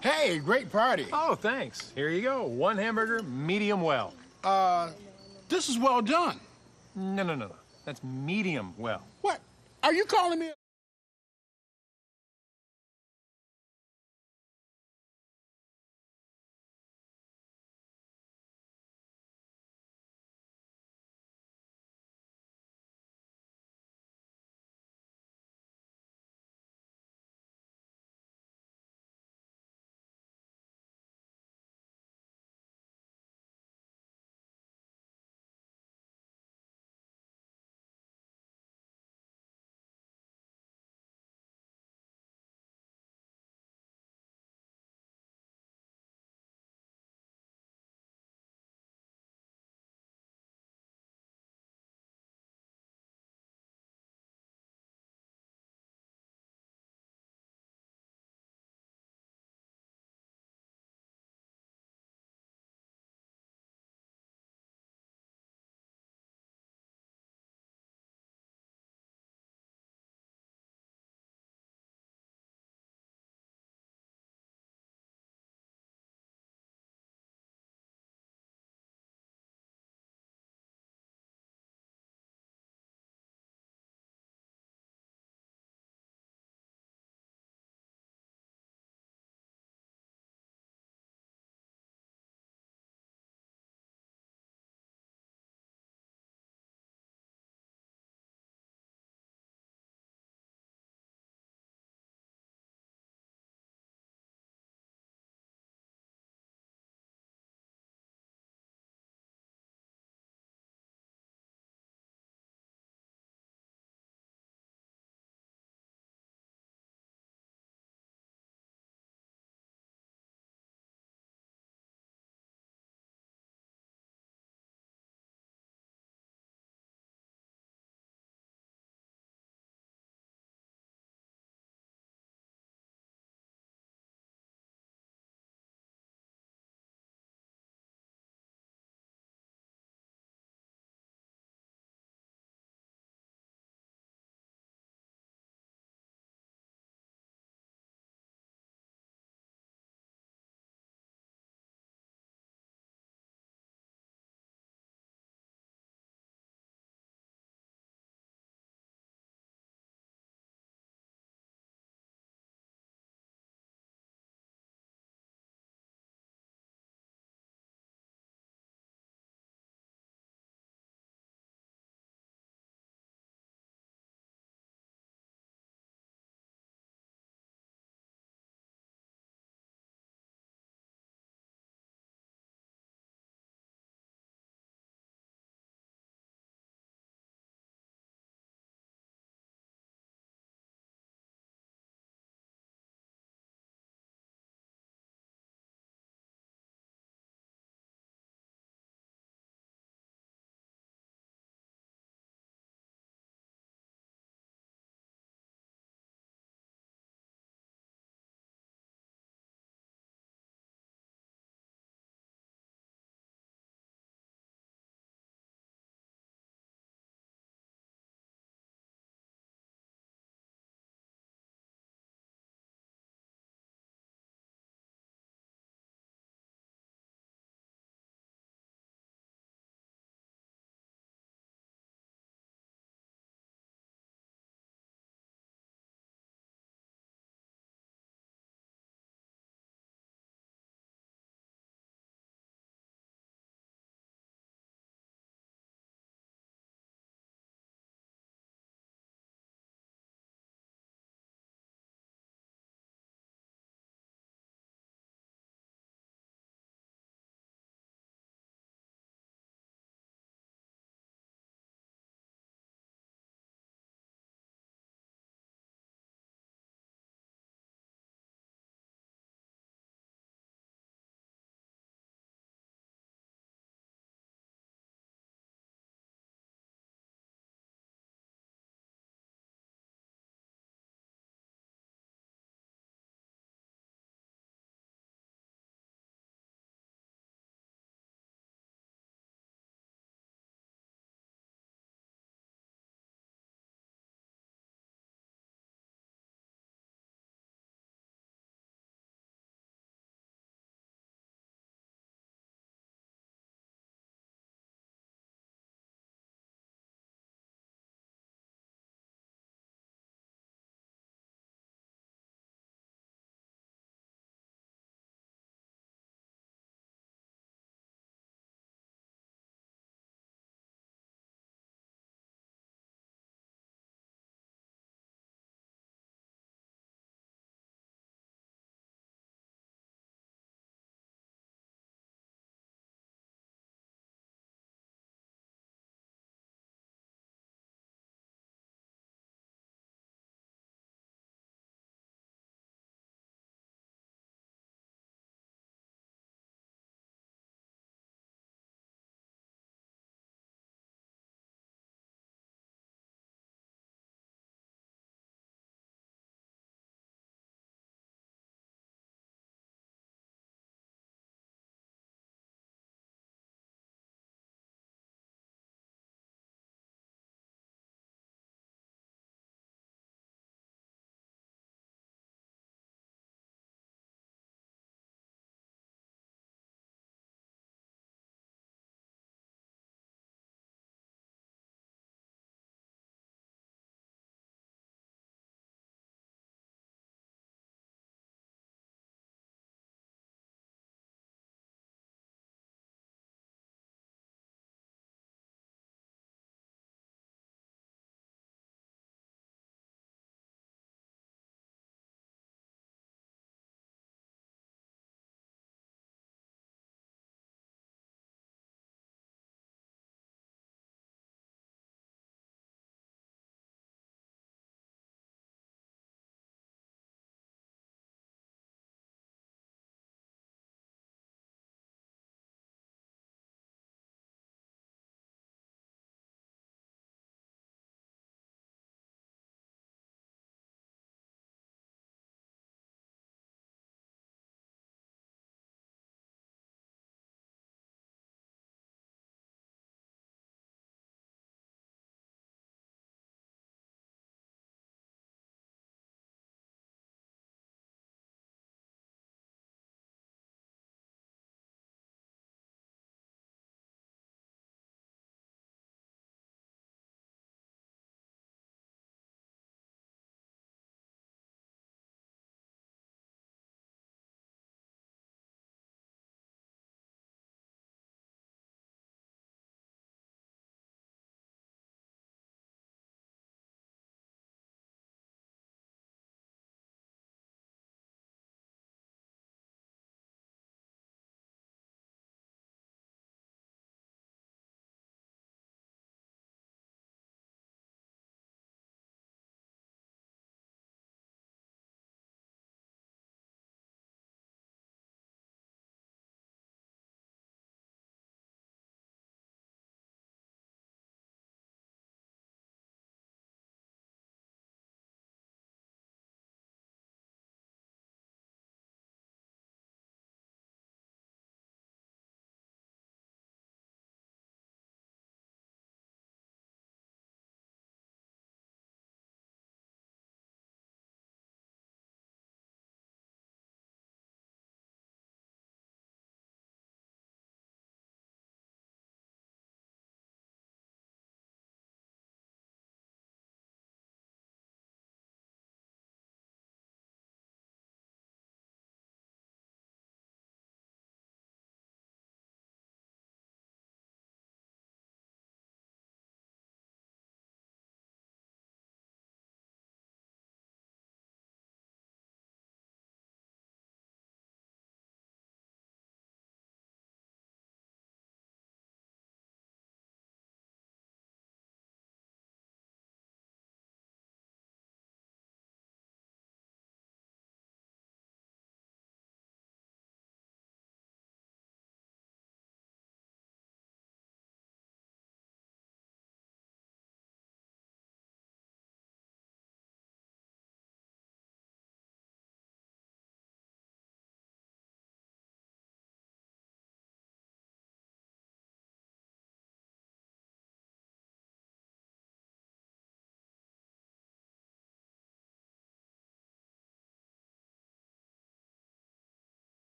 Hey, great party. Oh, thanks. Here you go. One hamburger, medium well. This is well done. No. That's medium well. What? Are you calling me?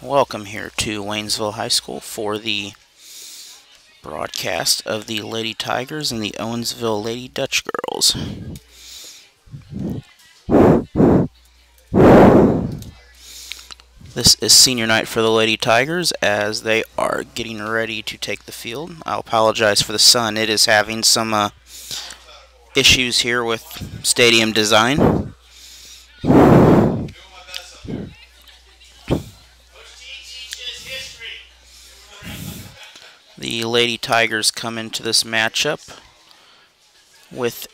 Welcome here to Waynesville High School for the broadcast of the Lady Tigers and the Owensville Lady Dutchgirls. This is senior night for the Lady Tigers as they are getting ready to take the field. I'll apologize for the sun. It is having some issues here with stadium design. The Lady Tigers come into this matchup with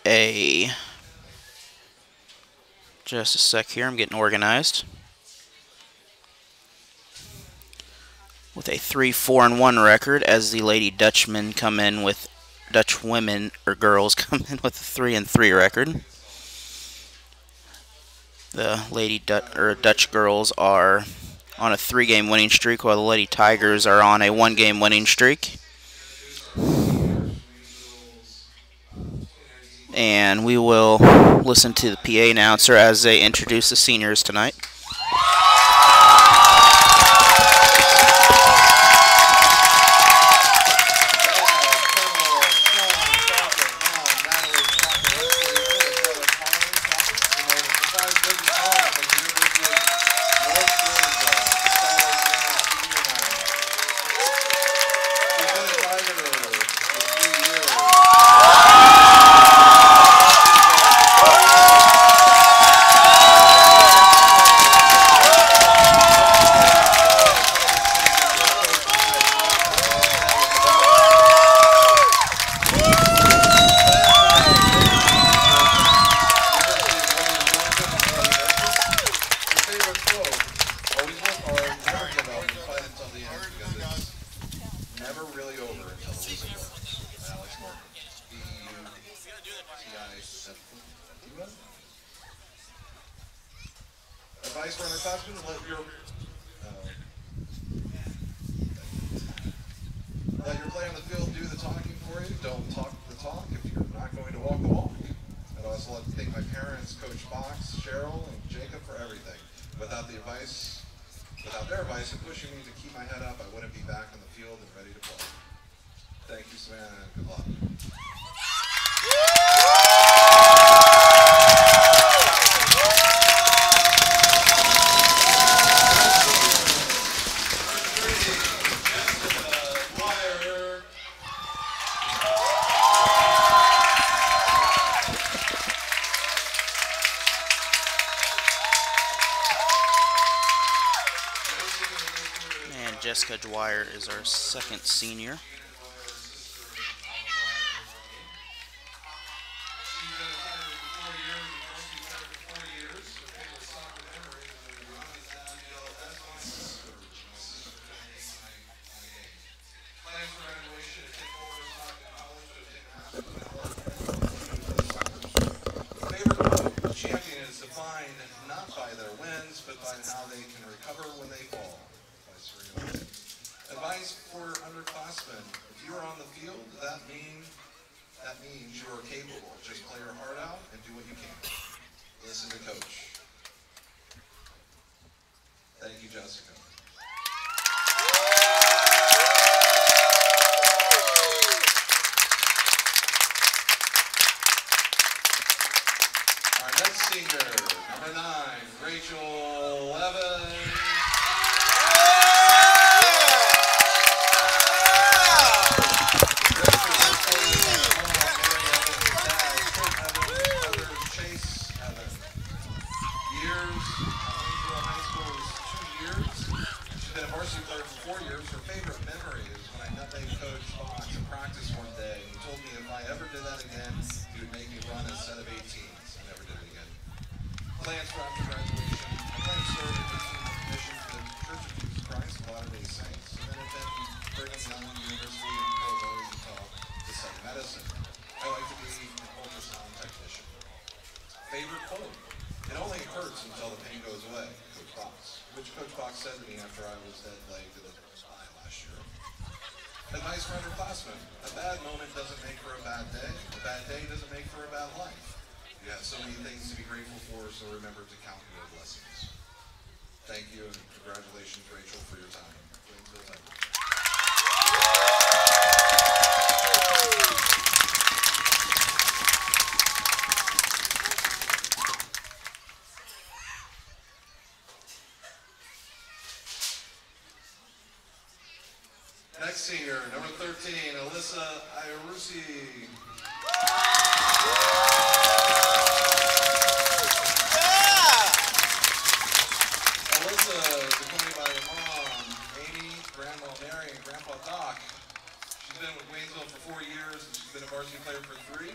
just a sec here, I'm getting organized. With a 3-4-1 record, as the Lady Dutchmen come in with Dutch women or girls come in with a 3-3 record. The Lady Dutch girls are on a 3-game winning streak, while the Lady Tigers are on a 1-game winning streak. And we will listen to the PA announcer as they introduce the seniors tonight. Advice for underclassmen, let your play on the field do the talking for you. Don't talk the talk if you're not going to walk the walk. I'd also like to thank my parents, Coach Fox, Cheryl, and Jacob for everything. Without their advice and pushing me to keep my head up, I wouldn't be back on the field and ready to play. Thank you, Savannah, and good luck. Jessica Dwyer is our second senior. Favorite champion is defined not by their wins, but by how they can recover when they fall. Advice for underclassmen: if you are on the field, that means you are capable. Just play your heart out and do what you can. Listen to Coach. Thank you, Jessica. Our next senior, number 9, Rachel Evans. For 4 years, her favorite memory is when I nutmegged Coach Fox in practice one day, and he told me if I ever did that again, he would make me run a set of 18s. I never did it again. Plans for after graduation: I plan to serve in 18 mission to the Church of Jesus Christ of Latter-day Saints, and then attend Brigham Young University in Provo to study medicine. I like to be an ultrasound technician. Favorite quote: it only hurts until the pain goes away. Coach Fox. Which Coach Fox said to me after I was dead leg to the spine last year. Advice for underclassmen: a bad moment doesn't make for a bad day. A bad day doesn't make for a bad life. You have so many things to be grateful for, so remember to count your blessings. Thank you, and congratulations, Rachel, for your time. Waynesville Tigers. Next senior, number 13, Alyssa Iarusi. Alyssa is accompanied by her mom, Amy, Grandma Mary, and Grandpa Doc. She's been with Waynesville for 4 years, and she's been a varsity player for 3.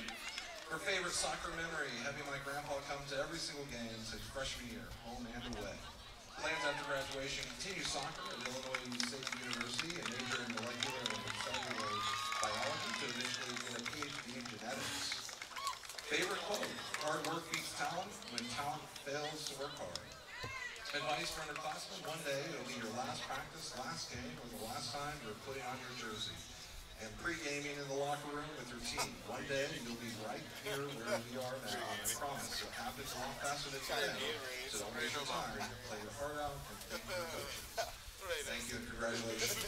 Her favorite soccer memory, having my grandpa come to every single game since freshman year, home and away. Plans after graduation, continue soccer at Illinois State University and major in molecular and cellular biology to eventually get a PhD in genetics. Favorite quote, hard work beats talent when talent fails to work hard. Advice for underclassmen, one day it'll be your last practice, last game, or the last time you're putting on your jersey. And pre-gaming in the locker room with your team. One day you'll be right here where we are now, and I promise it happens a lot faster than you know. So don't waste your time, play your heart out, and thank you, coaches. Thank you and congratulations.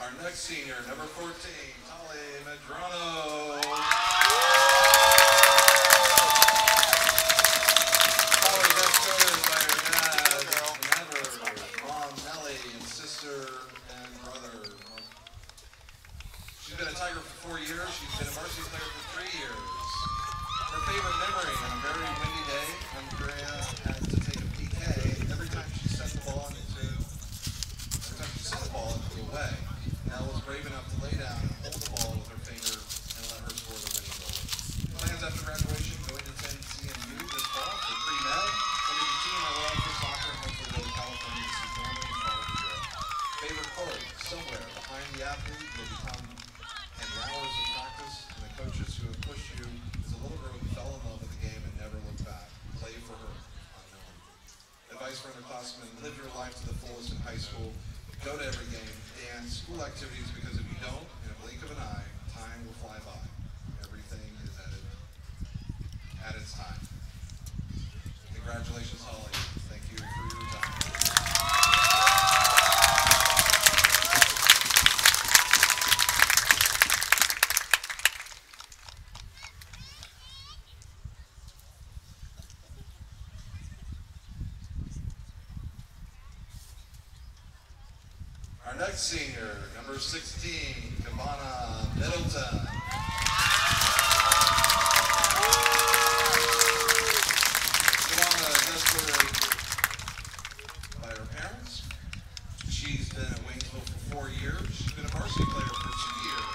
Our next senior, number 14, Tali Medrano. Tali best coached by her dad, Never, mom Nellie, and sister and brother. She's been a Tiger for 4 years. She's been a varsity player for 3 years. Her favorite memory on a very windy day, Andrea had to take a PK every time she set the ball into away. Nell was brave enough to lay down and hold the ball with her finger and let her score the winning goal. Plans after graduation, going to attend CMU this fall for pre-med, and to continue my love for soccer and hopefully go to California to see family and fall to Europe. Favorite quote, somewhere behind the athlete will become, and the hours of practice and the coaches who have pushed you as a little girl who fell in love with the game and never looked back. Play for her, unknown. Advice for underclassmen, live your life to the fullest in high school. Go to every game, dance, school activities, because if you don't, in a blink of an eye, time will fly by. Everything is at its time. Congratulations, Holly. Thank you for your time. Our next senior, number 16, Kavana Middleton. Kavana is escorted by her parents. She's been at Waynesville for 4 years. She's been a varsity player for 2 years.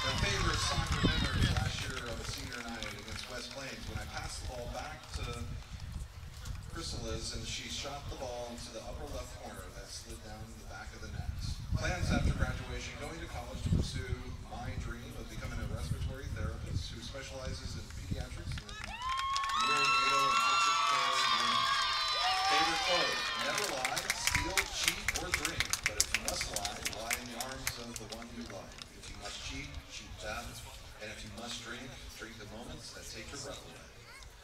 Her favorite soccer memory last year of a senior night against West Plains when I passed the ball back to Chrysalis and she shot the ball into the upper left corner that slid down in the back of the net. Plans after graduation, going to college to pursue my dream of becoming a respiratory therapist who specializes in pediatrics and neonatal intensive care unit. Favorite quote, never lie, steal, cheat, or drink, but if you must lie, lie in the arms of the one you love. If you must cheat, cheat death, and if you must drink, drink the moments that take your breath away.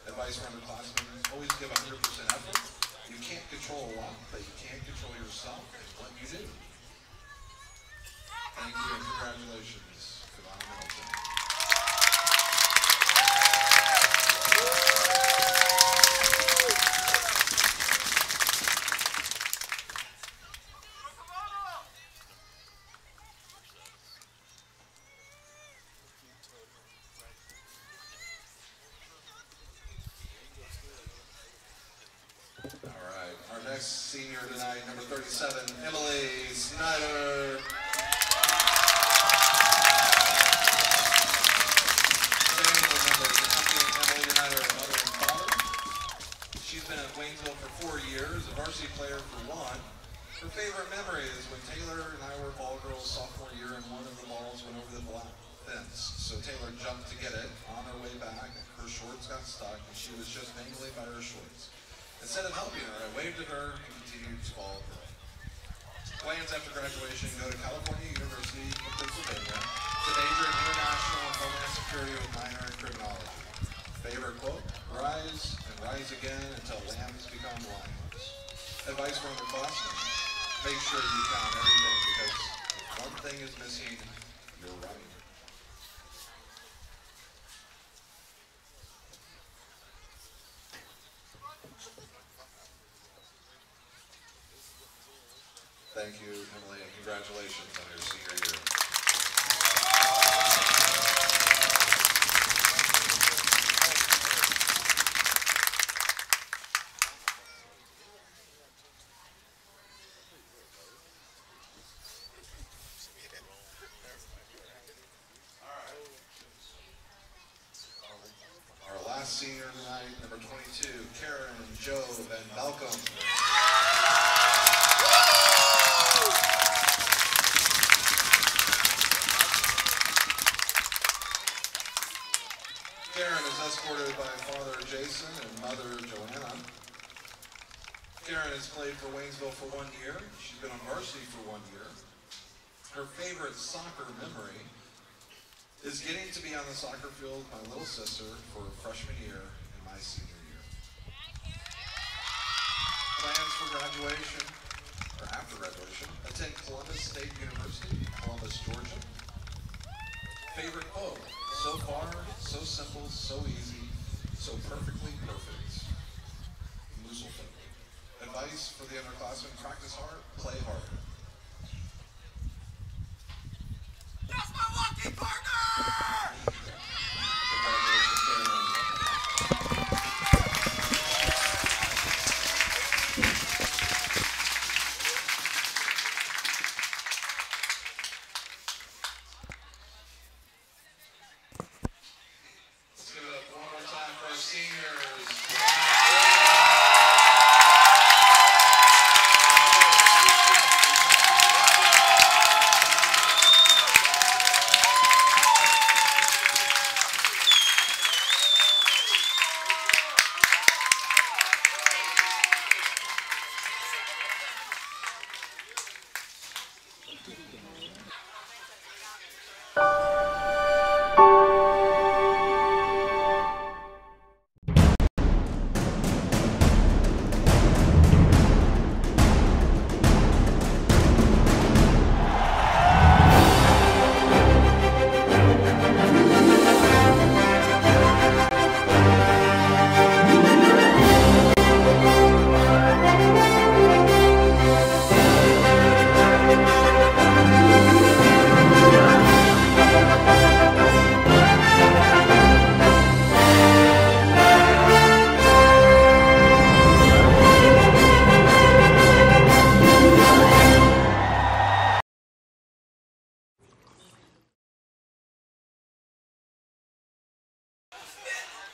Advice for underclassmen, always give 100% effort. You can't control a lot, but you can control yourself and what you do. Thank you and congratulations, Kavana Middleton. All right, our next senior tonight, number 37, Emily Snyder. Waynesville for 4 years, a varsity player for 1. Her favorite memory is when Taylor and I were ball girls sophomore year and one of the balls went over the fence. So Taylor jumped to get it. On her way back, her shorts got stuck, and she was just mangling by her shorts. Instead of helping her, I waved at her and continued to follow her. Plans after graduation: go to California University in Pennsylvania to major in international and homeland security with minor in criminology. Favorite quote: rise and rise again until lambs become lions. Advice for underclassmen: make sure you count everything, because if one thing is missing, you're right. Thank you, Emily, and congratulations on your senior year. Our last senior tonight, number 22, Karen, Jove, and Malcolm. Karen is escorted by father Jason and mother Joanna. Karen has played for Waynesville for 1 year. She's been on varsity for 1 year. Her favorite soccer memory is getting to be on the soccer field with my little sister for freshman year and my senior year. Plans for graduation, or after graduation: attend Columbus State University, Columbus, Georgia. Favorite quote: so far, so simple, so easy, so perfectly perfect. Owensville. Advice for the underclassmen: practice hard, play hard. That's my lucky partner! Congratulations, Karen. Let's give it up one more time for our seniors.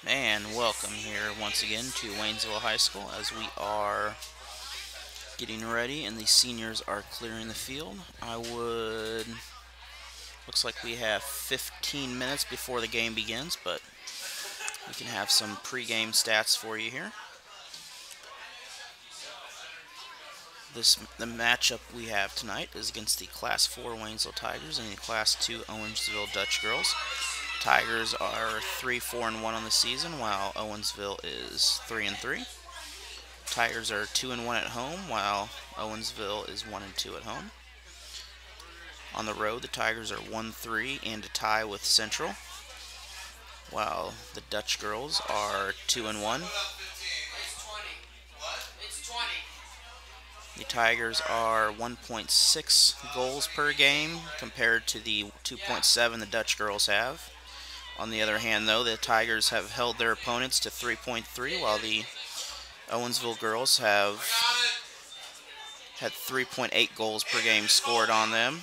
And welcome here once again to Waynesville High School as we are getting ready and the seniors are clearing the field. Looks like we have 15 minutes before the game begins, but we can have some pregame stats for you here. The matchup we have tonight is against the Class 4 Waynesville Tigers and the Class 2 Owensville Dutchgirls. Tigers are 3-4-1 on the season, while Owensville is 3-3. Tigers are 2-1 at home, while Owensville is 1-2 at home. On the road, the Tigers are 1-3 and a tie with Central, while the Dutchgirls are 2-1. The Tigers are 1.6 goals per game compared to the 2.7 the Dutchgirls have. On the other hand, though, the Tigers have held their opponents to 3.3, while the Owensville girls have had 3.8 goals per game scored on them.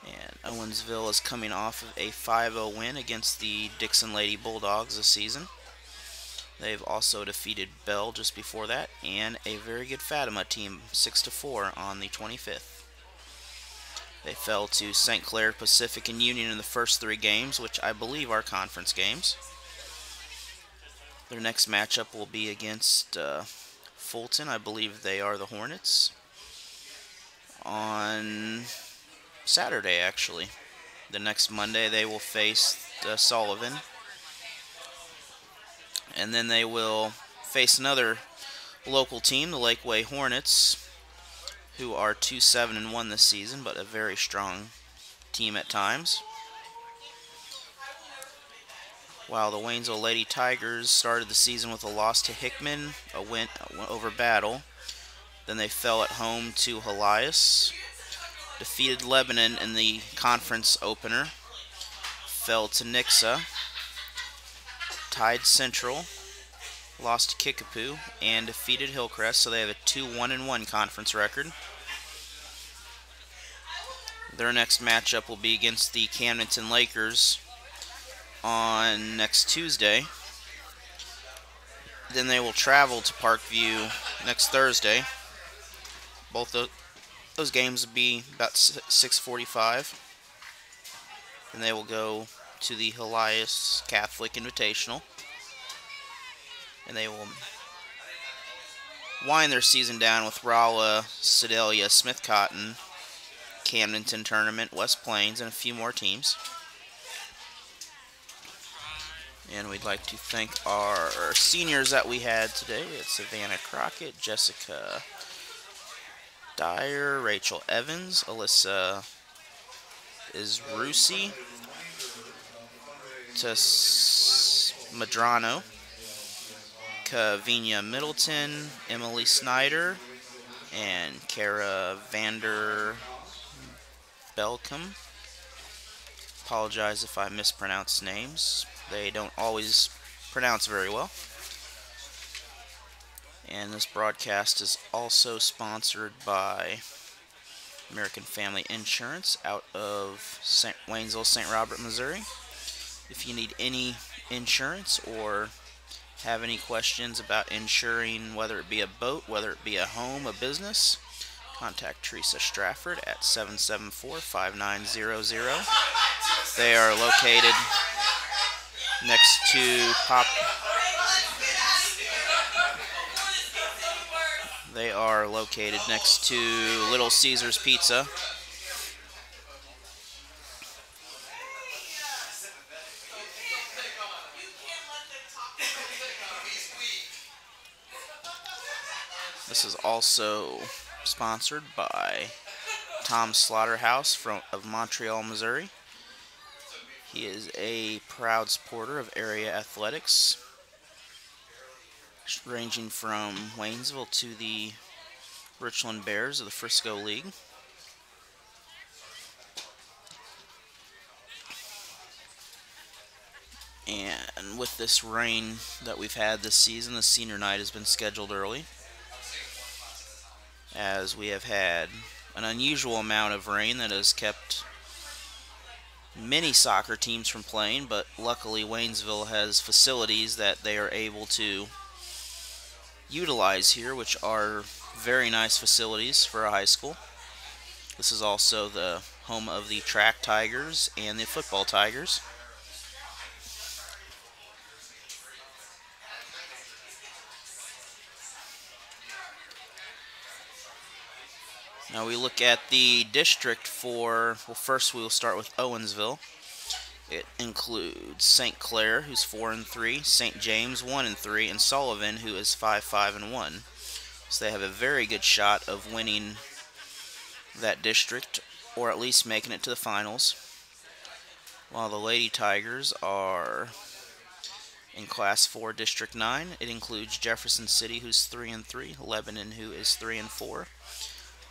And Owensville is coming off of a 5-0 win against the Dixon Lady Bulldogs this season. They've also defeated Bell just before that, and a very good Fatima team, 6-4 on the 25th. They fell to St. Clair, Pacific, and Union in the first 3 games, which I believe are conference games. Their next matchup will be against Fulton. I believe they are the Hornets. On Saturday, actually. The next Monday, they will face Sullivan. And then they will face another local team, the Lakeway Hornets, who are 2-7-1 this season, but a very strong team at times. While the Waynesville Lady Tigers started the season with a loss to Hickman, a win over Battle. Then they fell at home to Helias, defeated Lebanon in the conference opener, fell to Nixa, tied Central, lost to Kickapoo, and defeated Hillcrest, so they have a 2-1-1 conference record. Their next matchup will be against the Camdenton Lakers on next Tuesday. Then they will travel to Parkview next Thursday. Both those games will be about 6:45. And they will go to the Helias Catholic Invitational. And they will wind their season down with Rolla, Sedalia, Smith Cotton, Camdenton Tournament, West Plains, and a few more teams. And we'd like to thank our seniors that we had today. It's Savannah Crockett, Jessica Dyer, Rachel Evans, Alyssa Isrusi, Madrano, Kavinia Middleton, Emily Snyder, and Kara Vander Belcom. Apologize if I mispronounce names. They don't always pronounce very well. And this broadcast is also sponsored by American Family Insurance out of Waynesville, St. Robert, Missouri. If you need any insurance or have any questions about insuring, whether it be a boat, whether it be a home, a business, contact Teresa Strafford at 774-5900. They are located next to They are located next to Little Caesars Pizza. This is also sponsored by Tom Slaughterhouse of Montreal, Missouri. He is a proud supporter of area athletics, ranging from Waynesville to the Richland Bears of the Frisco League. And with this rain that we've had this season, the senior night has been scheduled early, as we have had an unusual amount of rain that has kept many soccer teams from playing, but luckily Waynesville has facilities that they are able to utilize here, which are very nice facilities for a high school. This is also the home of the track Tigers and the football Tigers. Now we look at the district for, well, first we will start with Owensville. It includes St. Clair, who's 4-3, St. James 1-3, and Sullivan, who is 5-5-1. So they have a very good shot of winning that district, or at least making it to the finals. While the Lady Tigers are in Class 4, District 9. It includes Jefferson City, who's 3-3, Lebanon, who is 3-4,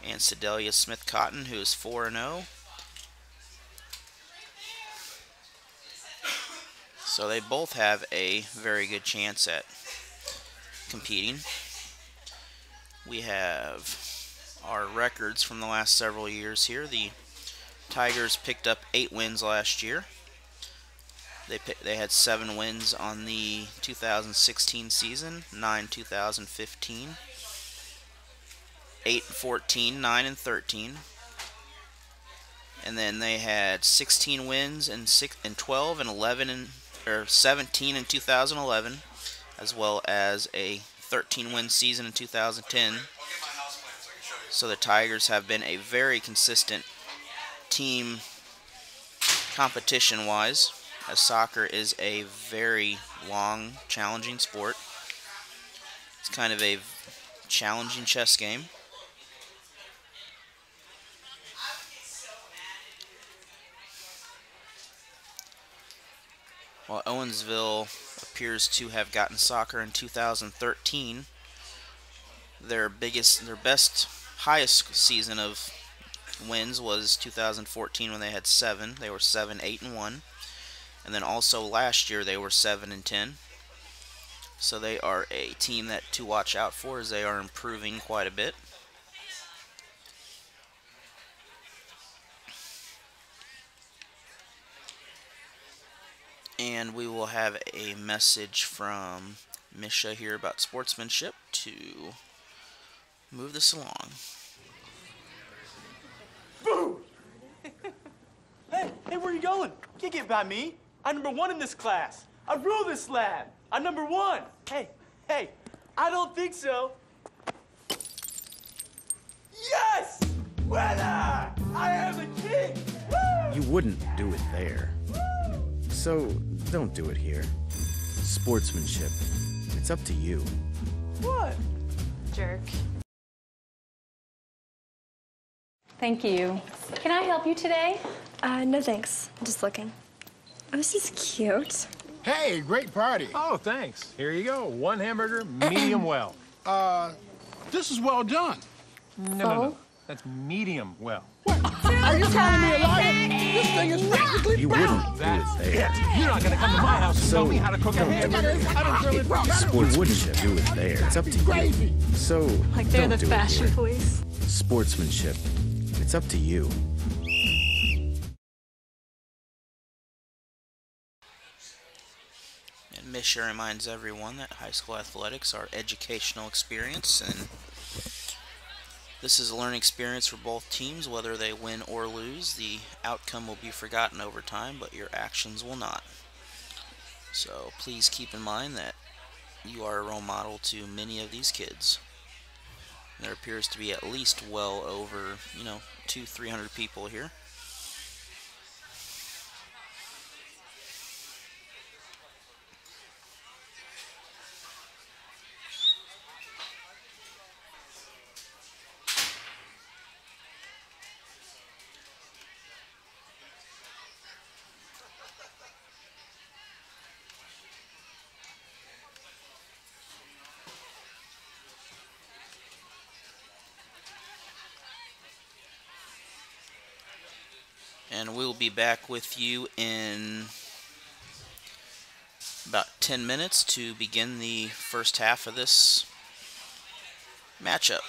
and Sedalia Smith Cotton, who is 4-0. So they both have a very good chance at competing. We have our records from the last several years here. The Tigers picked up 8 wins last year. They had 7 wins on the 2016 season, 9 2015, 8-14, 9-13. And then they had 16 wins in 12 and 11 or 17 in 2011, as well as a 13-win season in 2010. So the Tigers have been a very consistent team competition-wise, as soccer is a very long, challenging sport. It's kind of a challenging chess game. While Owensville appears to have gotten soccer in 2013, their best, highest season of wins was 2014 when they had 7. They were 7, 8, and 1. And then also last year they were 7 and 10. So they are a team that to watch out for, as they are improving quite a bit. And we will have a message from Misha here about sportsmanship to move this along. Boo! Hey, where you going? Can't get by me. I'm #1 in this class. I rule this lab. I'm #1. Hey, I don't think so. Yes! Winner! I am the king! Woo! You wouldn't do it there. So, don't do it here. Sportsmanship. It's up to you. What? Jerk. Thank you. Can I help you today? No thanks. I'm just looking. Oh, this is cute. Hey, great party. Oh, thanks. Here you go. 1 hamburger, medium well. This is well done. No. That's medium well. Are you calling me a liar? This thing is practically You wouldn't do it there. You're not gonna come to my house and tell me how to cook a hamburger. I don't really You wouldn't do it there. It's up to you. crazy. So, Like they're don't the do fashion it here. police. Sportsmanship. It's up to you. And Misha reminds everyone that high school athletics are educational experience, and this is a learning experience for both teams. Whether they win or lose, the outcome will be forgotten over time, but your actions will not. So please keep in mind that you are a role model to many of these kids. There appears to be at least well over, 200-300 people here. And we'll be back with you in about 10 minutes to begin the first half of this matchup.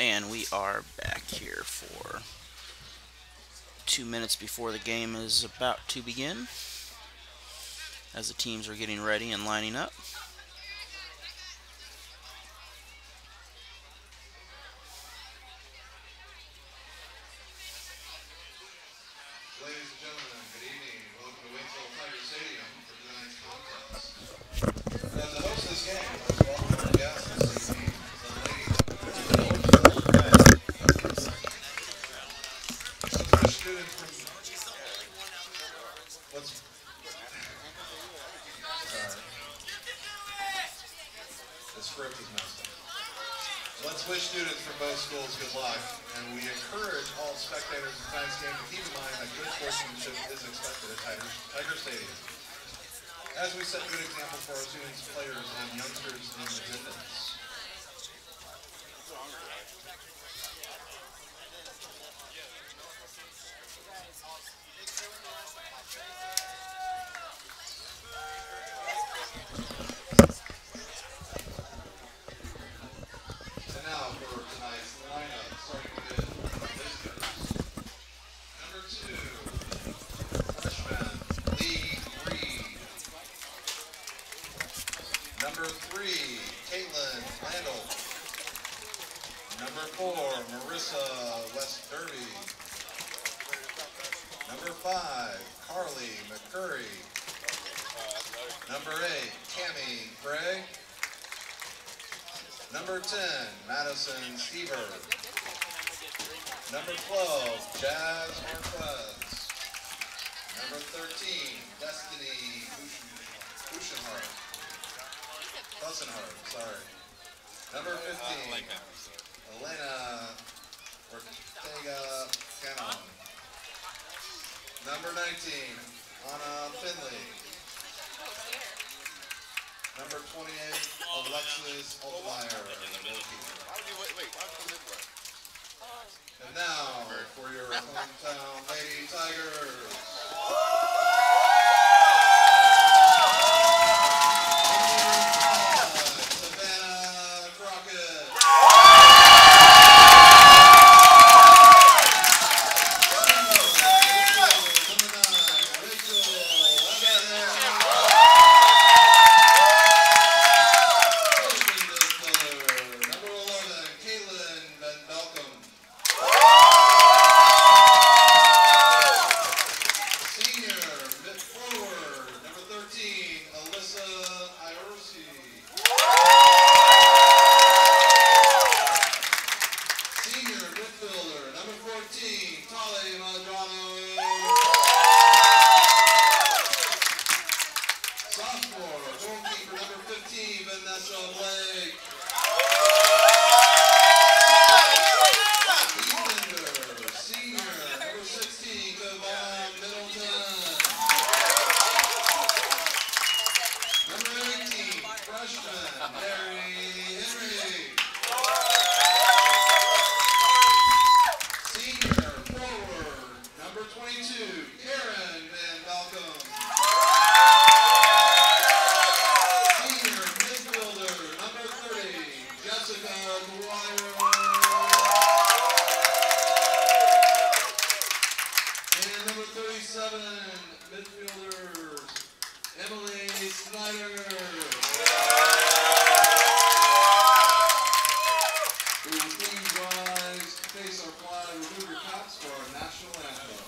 And we are back here for 2 minutes before the game is about to begin, as the teams are getting ready and lining up. Ladies and gentlemen, good evening. Welcome to Waynesville Tiger Stadium for tonight's contest. As the host of this game, let's welcome our guests this evening, the Lady Dutchgirls. Let's wish students from... Sorry. The script is messed up. Let's wish students from both schools good luck, and we encourage all spectators of tonight's game to keep in mind that good sportsmanship is expected at Tiger Stadium, as we set good example for our students, players, and youngsters in attendance. And now for tonight's lineup, starting with Number 2, freshman Lee Reed. Number 3, Caitlin Landell. Number 4, Marissa West Derby. Number 5, Carly McCurry. Number 8, Tammy Gray. Number 10, Madison Stever. Number 12, Jazz Marquez. Number 13, Destiny Bussenhart, sorry. Number 15, Elena Ortega Cannon. Number 19, Anna Finley. Number 28, Alexis Altmaier. And now, for your hometown Lady Tigers. Savannah Crockett. Number 9, Rachel Evans. Number 11, Caitlin Van Belcom. Senior mid forward, number 13, Alyssa Iorsi. Senior midfielder, number 14, Tali Madrano. Sophomore, goalkeeper, number 15, Vanessa Blake. Defender, senior, number 16, Kevon Middleton. Number 18, freshman, Mary Henry. Senior forward, number 22, Karen Van Malcolm. Senior midfielder, number 30, Jessica Dwyer. And number 37, midfielder, Emily Snyder. We will please rise, face our flag, remove your caps for our national anthem.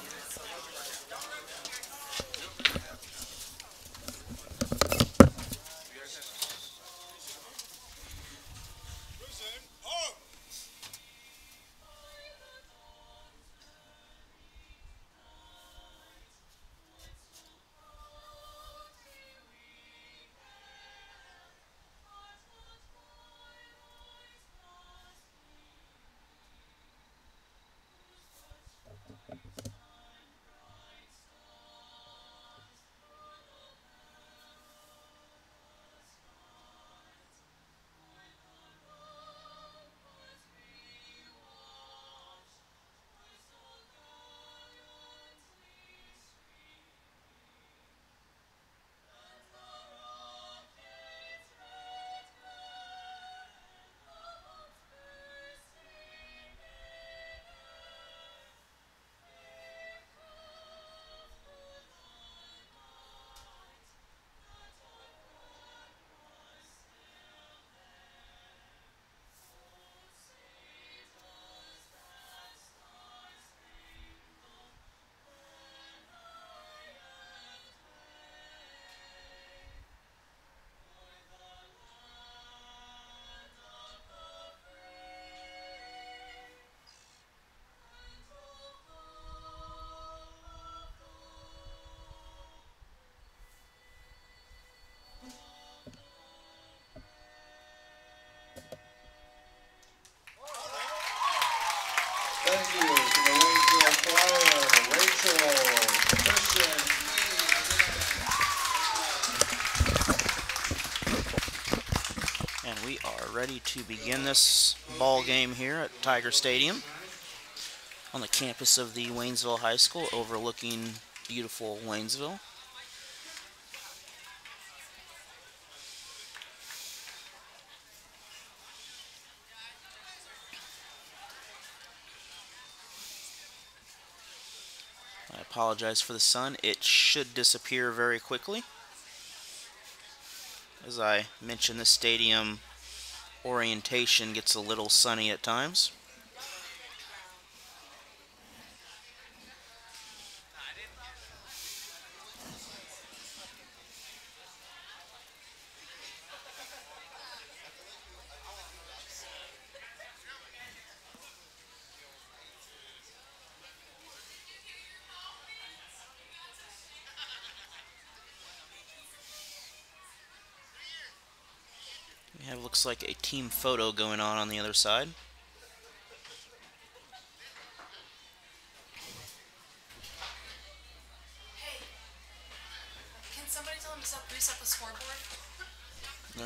Thank you to the Waynesville Choir, Rachel, Christian, And we are ready to begin this ball game here at Tiger Stadium on the campus of the Waynesville High School overlooking beautiful Waynesville. I apologize for the sun. It should disappear very quickly. As I mentioned, the stadium orientation gets a little sunny at times. We have, looks like, a team photo going on the other side. Hey, can somebody tell him to reset the scoreboard? No.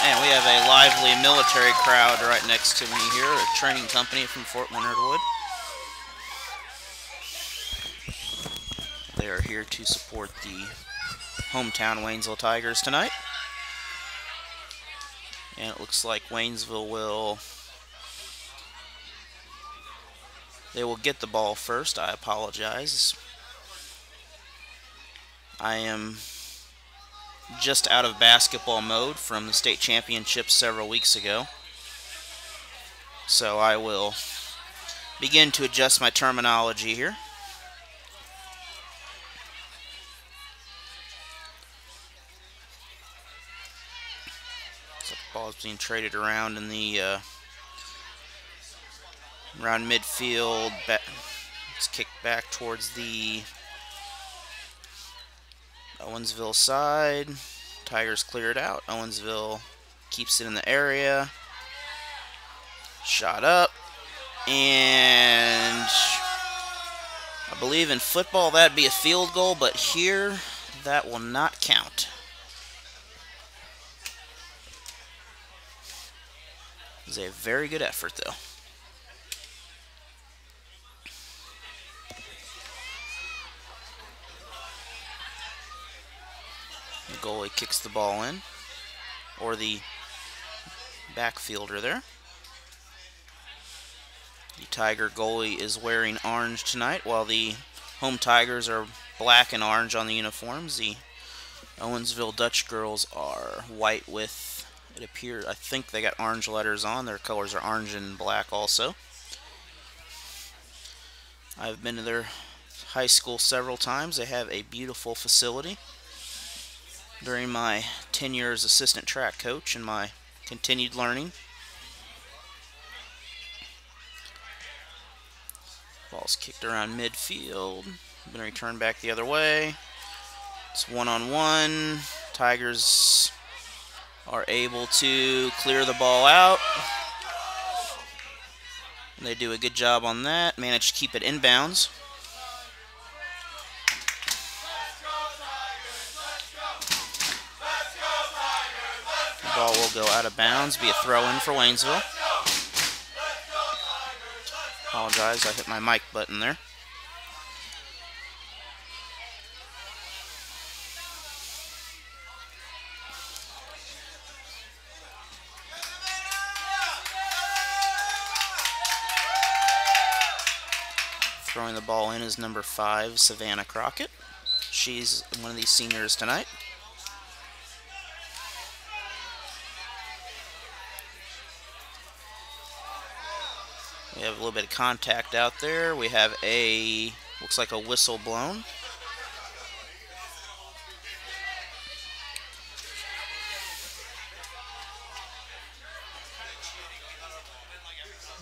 And we have a lively military crowd right next to me here, a training company from Fort Leonard Wood. They are here to support the hometown Waynesville Tigers tonight. And it looks like Waynesville they will get the ball first. I apologize. I am just out of basketball mode from the state championship several weeks ago. So I will begin to adjust my terminology here. So the ball is being traded around in the around midfield. It's kicked back towards the Owensville side. Tigers clear it out. Owensville keeps it in the area. Shot up. And I believe in football that'd be a field goal, but here that will not count. It was a very good effort though. The goalie kicks the ball in, or the backfielder there. The Tiger goalie is wearing orange tonight, while the home Tigers are black and orange on the uniforms. The Owensville Dutchgirls are white with, it appears, I think they got orange letters on. Their colors are orange and black also. I've been to their high school several times. They have a beautiful facility. During my tenure as assistant track coach and my continued learning. Ball's kicked around midfield. Been returned back the other way. It's one-on-one. Tigers are able to clear the ball out. And they do a good job on that. Manage to keep it inbounds. The ball will go out of bounds, be a throw-in for Waynesville. Apologize, I hit my mic button there. Throwing the ball in is number 5, Savannah Crockett. She's one of these seniors tonight. We have a little bit of contact out there. We have a, looks like a whistle blown.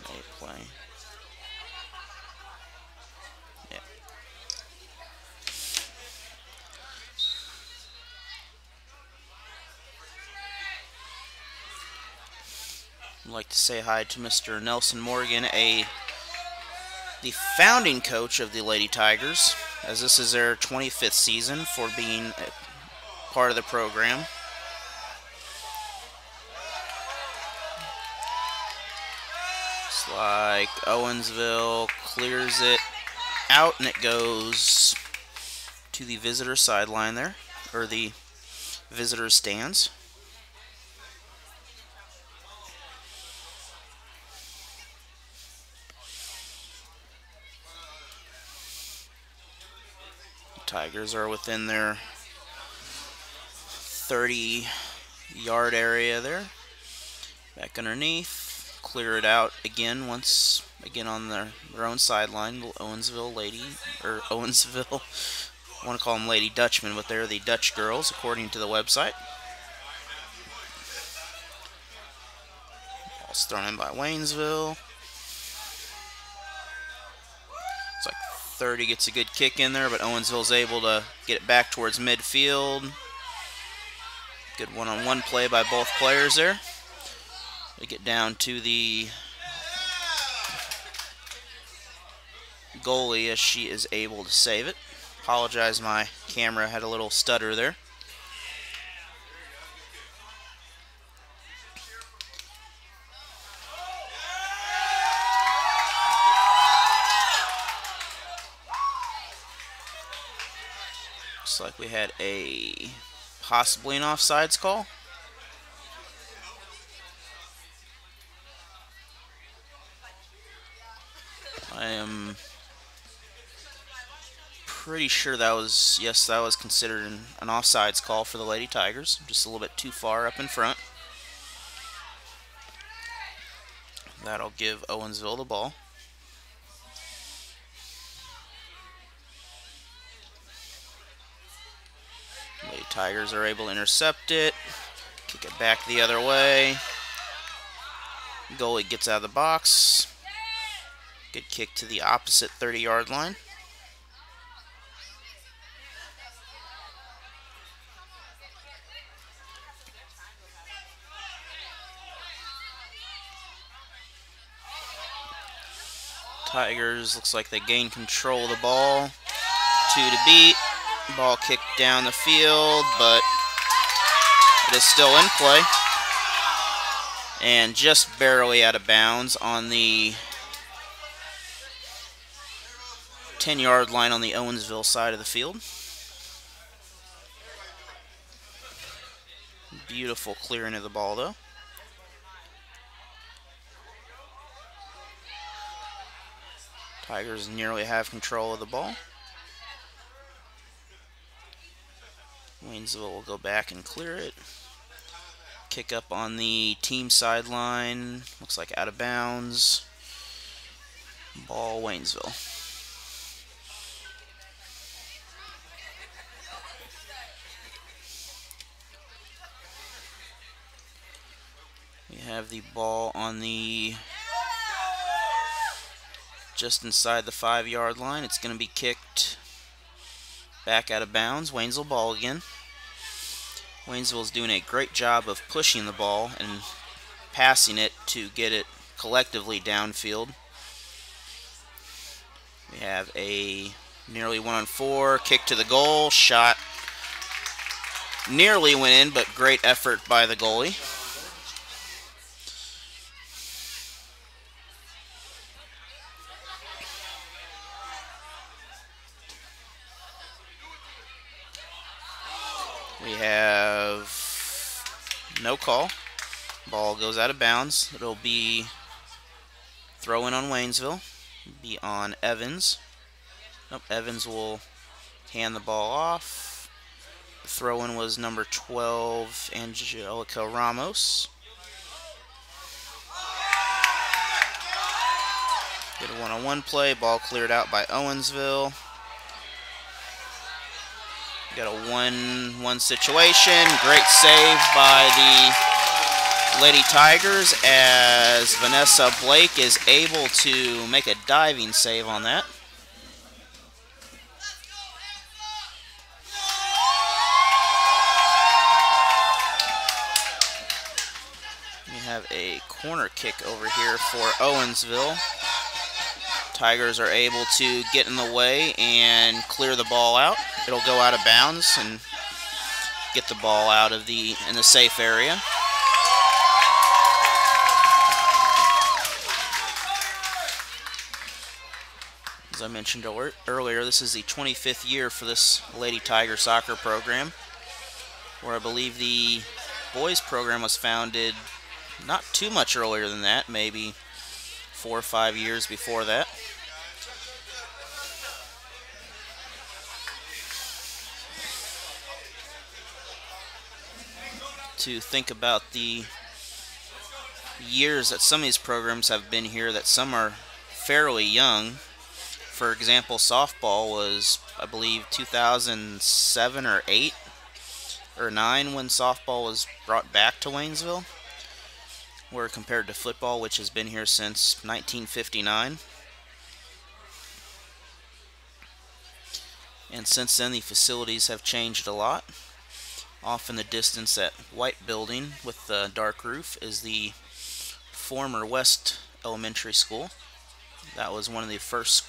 They play. Yeah. I'd like to say hi to Mr. Nelson Morgan, the founding coach of the Lady Tigers, as this is their 25th season for being a part of the program. It's like Owensville clears it out, and it goes to the visitor sideline there, or the visitor stands. Tigers are within their 30-yard area there. Back underneath, clear it out again once again on their own sideline. Owensville Lady, or Owensville, I want to call them Lady Dutchmen, but they're the Dutch Girls according to the website. Ball's thrown in by Waynesville. It's like 30 gets a good kick in there, but Owensville's able to get it back towards midfield. Good one-on-one play by both players there. We get down to the goalie as she is able to save it. Apologize, my camera had a little stutter there. Looks like we had a possibly an offsides call. I am pretty sure that was, yes, that was considered an offsides call for the Lady Tigers. Just a little bit too far up in front. That'll give Owensville the ball. Lady Tigers are able to intercept it, kick it back the other way. Goalie gets out of the box. Good kick to the opposite 30-yard line. Tigers, looks like they gain control of the ball. 2 to beat. Ball kicked down the field, but it is still in play. And just barely out of bounds on the 10-yard line on the Owensville side of the field. Beautiful clearing of the ball, though. Tigers nearly have control of the ball. Waynesville will go back and clear it. Kick up on the team sideline. Looks like out of bounds. Ball Waynesville. We have the ball on the just inside the 5-yard line. It's going to be kicked back out of bounds. Waynesville ball again. Waynesville's doing a great job of pushing the ball and passing it to get it collectively downfield. We have a nearly 1-on-4 kick to the goal. Shot nearly went in, but great effort by the goalie. We have no call. Ball goes out of bounds. It'll be throw in on Waynesville. Be on Evans. Nope, Evans will hand the ball off. The throw in was number 12, Angelica Ramos. Good one-on-one play. Ball cleared out by Owensville. Got a 1-1 situation. Great save by the Lady Tigers as Vanessa Blake is able to make a diving save on that. We have a corner kick over here for Owensville. Tigers are able to get in the way and clear the ball out. It'll go out of bounds and get the ball out of in the safe area. As I mentioned earlier, this is the 25th year for this Lady Tiger soccer program, where I believe the boys program was founded not too much earlier than that, maybe 4 or 5 years before that. To think about the years that some of these programs have been here, that some are fairly young. For example, softball was, I believe, 2007 or 8 or 9 when softball was brought back to Waynesville, where compared to football, which has been here since 1959. And since then, the facilities have changed a lot. Off in the distance, that white building with the dark roof is the former West Elementary School. That was one of the first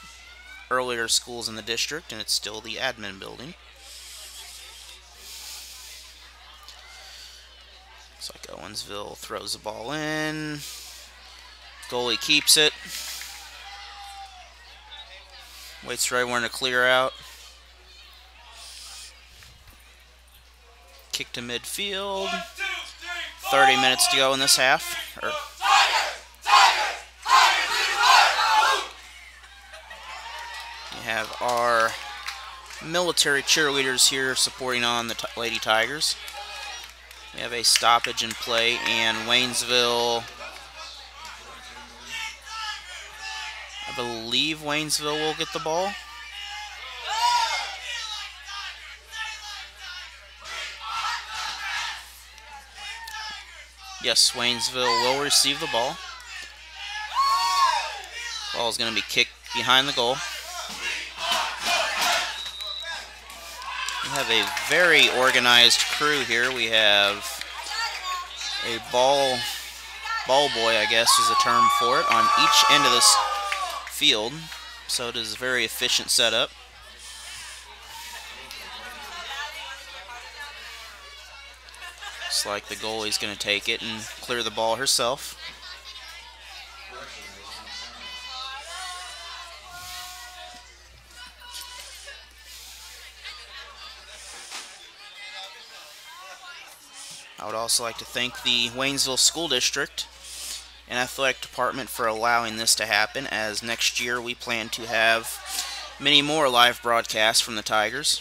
earlier schools in the district, and it's still the admin building. Looks like Owensville throws the ball in. Goalie keeps it. Waits for everyone to clear out. Kick to midfield. 30 minutes to go in this half. You have our military cheerleaders here supporting on the Lady Tigers. We have a stoppage in play, and Waynesville, I believe Waynesville will get the ball. Yes, Waynesville will receive the ball. Ball is going to be kicked behind the goal. We have a very organized crew here. We have a ball boy, I guess is a term for it, on each end of this field. So it is a very efficient setup. Looks like the goalie's going to take it and clear the ball herself. I would also like to thank the Waynesville School District and Athletic Department for allowing this to happen, as next year we plan to have many more live broadcasts from the Tigers.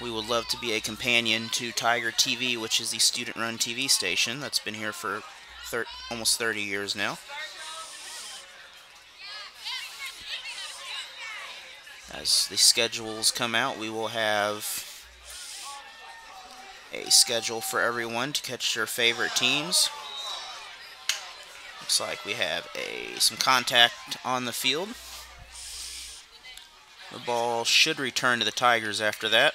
We would love to be a companion to Tiger TV, which is the student-run TV station that's been here for almost 30 years now. As the schedules come out, we will have a schedule for everyone to catch their favorite teams. Looks like we have some contact on the field. The ball should return to the Tigers after that.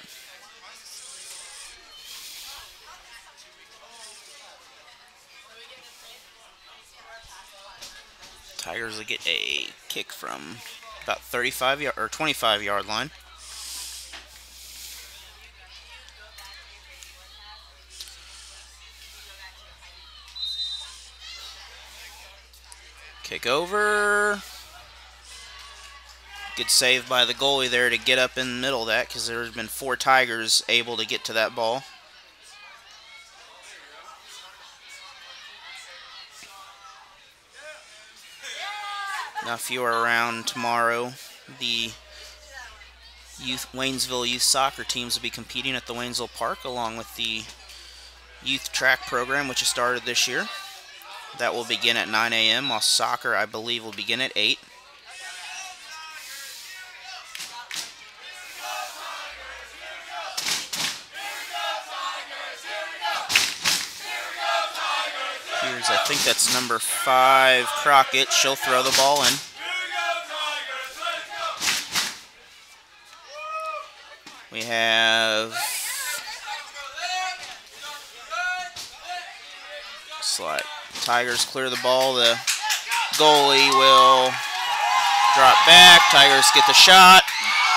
Tigers will get a kick from about 25-yard line. Kick over. Good save by the goalie there to get up in the middle of that, because there's been 4 Tigers able to get to that ball. Now, if you are around tomorrow, the Waynesville youth soccer teams will be competing at the Waynesville Park, along with the youth track program, which has started this year. That will begin at 9 a.m., while soccer, I believe, will begin at 8. Here's, I think that's number 5, Crockett. She'll throw the ball in. We have slide. Tigers clear the ball. The goalie will drop back. Tigers get the shot,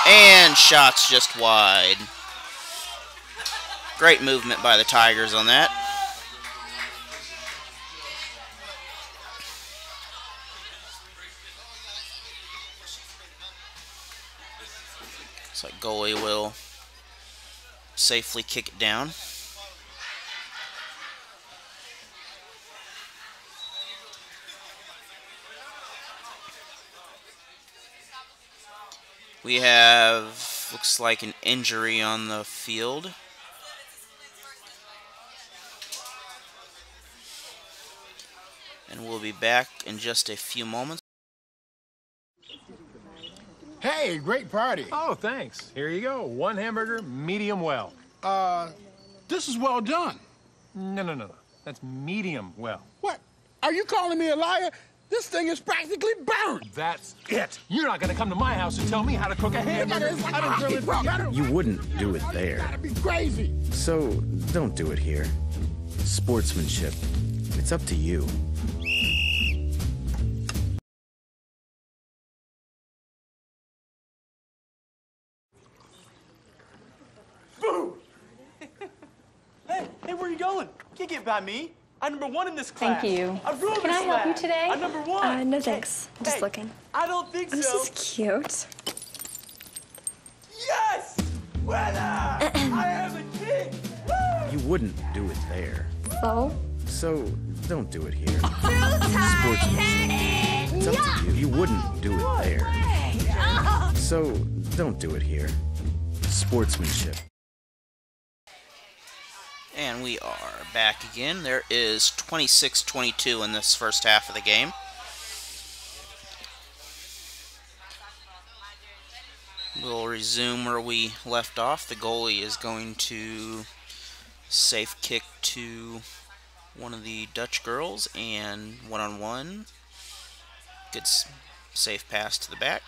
and shot's just wide. Great movement by the Tigers on that. Looks like goalie will safely kick it down. We have, looks like, an injury on the field. And we'll be back in just a few moments. Hey, great party. Oh, thanks. Here you go. 1 hamburger, medium well. This is well done. No. That's medium well. What? Are you calling me a liar? This thing is practically burned. That's it. You're not going to come to my house and tell me how to cook a hamburger. You wouldn't do it there. That'd be crazy. So, don't do it here. Sportsmanship. It's up to you. Boom! Hey, where are you going? Can't get by me. I'm number 1 in this class. Thank you. I rule Can this I help you lab. today? I'm number 1. No thanks. I'm just Hey, looking. I don't think This so. is cute. Yes! Winner! I am the king! Woo! You wouldn't do it there. So? Don't do it here. Sportsmanship. It's up to you. You wouldn't do it there. So, don't do it here. Sportsmanship. And we are back again. There is 26-22 in this first half of the game. We'll resume where we left off. The goalie is going to safe kick to one of the Dutch girls, and one-on-one. Good safe pass to the back.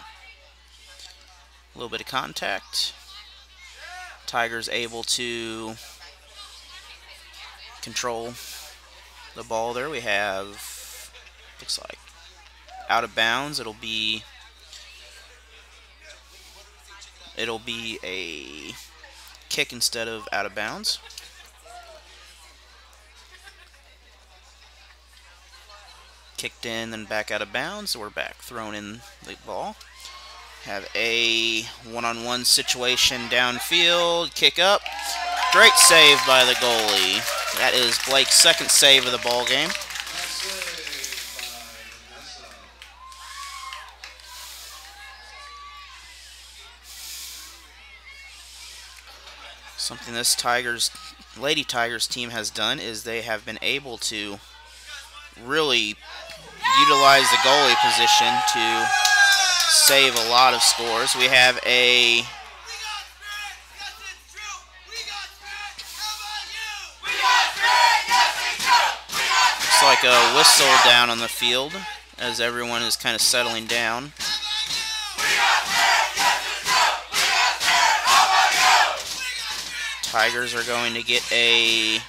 A little bit of contact. Tigers able to control the ball there. We have, looks like, out of bounds. It'll be a kick instead of out of bounds. Kicked in, then back out of bounds. So we're back, thrown in the ball. Have a one-on-one situation downfield. Kick up. Great save by the goalie. That is Blake's second save of the ball game. Something this Lady Tigers team has done is they have been able to really utilize the goalie position to save a lot of scores. We have a it's like a whistle down on the field as everyone is kind of settling down. Tigers are going to get a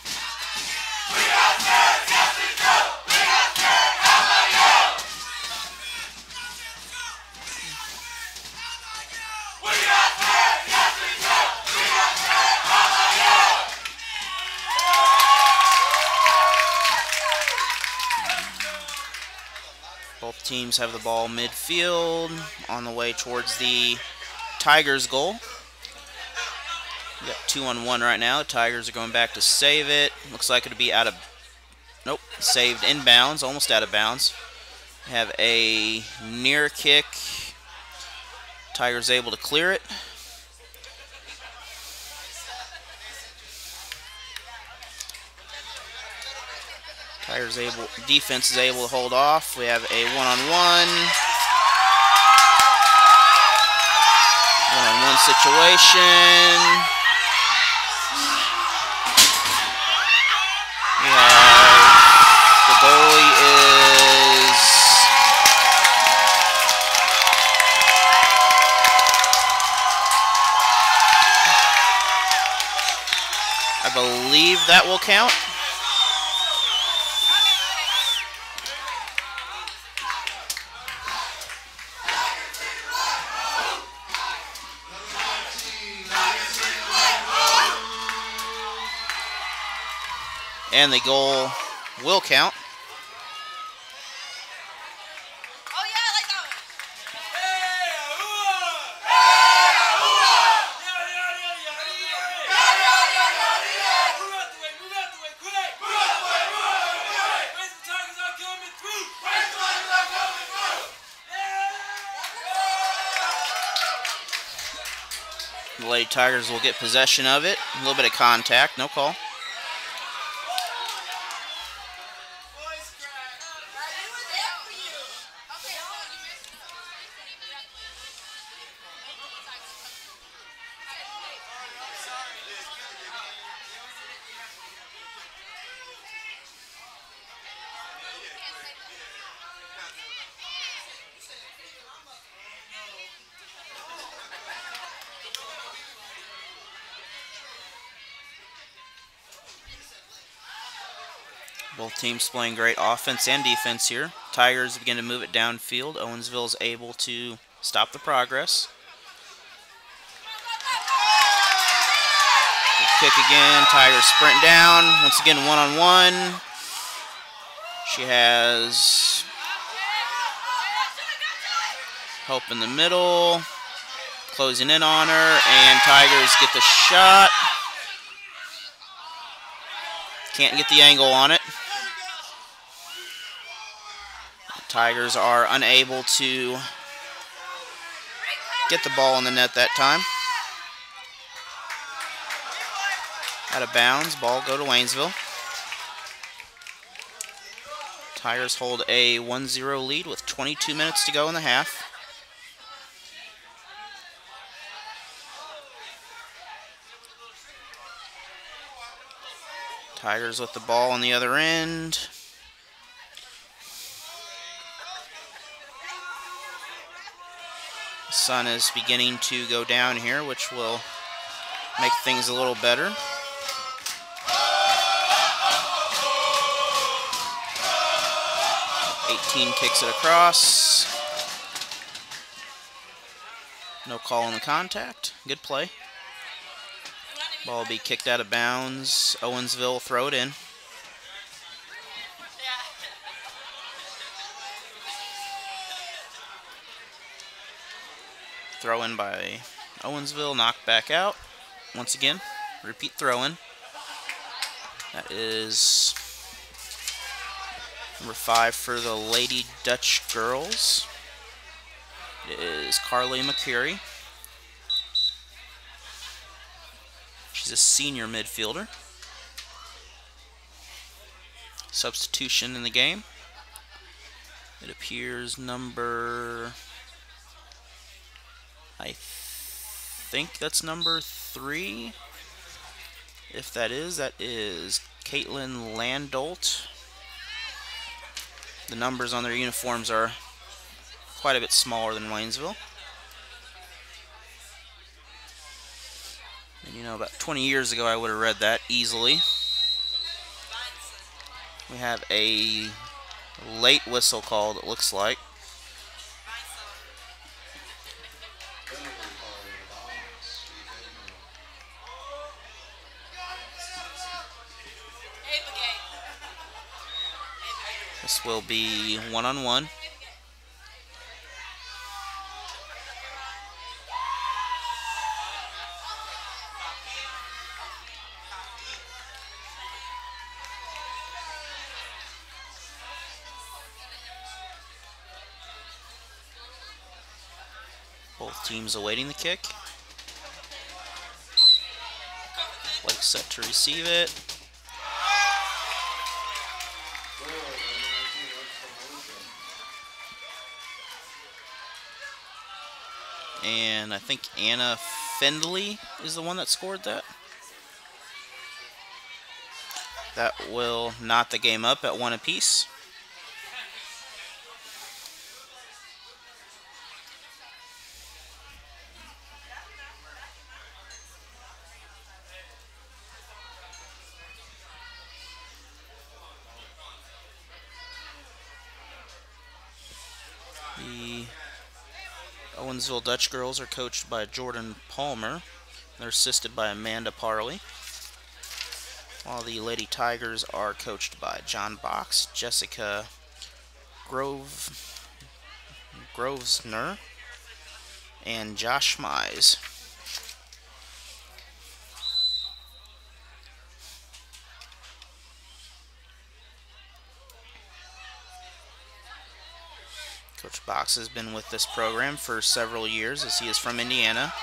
both teams have the ball midfield on the way towards the Tigers goal. We got 2-on-1 right now. The Tigers are going back to save it. Looks like it'll be out of... Nope. Saved inbounds. Almost out of bounds. We have a near kick. Tigers able to clear it. Defense is able to hold off. We have a one-on-one. One-on-one situation. We have the goalie is I believe that will count. And the goal will count. Oh yeah, I like that one. The Lady Tigers will get possession of it. A little bit of contact, no call. Both teams playing great offense and defense here. Tigers begin to move it downfield. Owensville is able to stop the progress. Good kick again. Tigers sprint down. Once again, one-on-one. She has help in the middle. Closing in on her. And Tigers get the shot. Can't get the angle on it. Tigers are unable to get the ball in the net that time. Out of bounds, ball go to Waynesville. Tigers hold a 1-0 lead with 22 minutes to go in the half. Tigers with the ball on the other end. The sun is beginning to go down here, which will make things a little better. '18 kicks it across. No call on the contact. Good play. Ball will be kicked out of bounds. Owensville will throw it in. Throw in by Owensville, knocked back out. Once again, repeat throw in. That is number 5 for the Lady Dutchgirls. It is Carly McCurry. She's a senior midfielder. Substitution in the game. It appears number... I think that's number 3. If that is Caitlin Landolt. The numbers on their uniforms are quite a bit smaller than Waynesville. And you know, about 20 years ago I would have read that easily. We have a late whistle called, it looks like. This will be one-on-one. Both teams awaiting the kick. Blake set to receive it. And I think Anna Findley is the one that scored that. That will knot the game up at 1 apiece. The Owensville Dutchgirls are coached by Jordan Palmer. They're assisted by Amanda Parley. While the Lady Tigers are coached by John Box, Jessica Grovesner, and Josh Mize. Coach Box has been with this program for several years as he is from Indiana.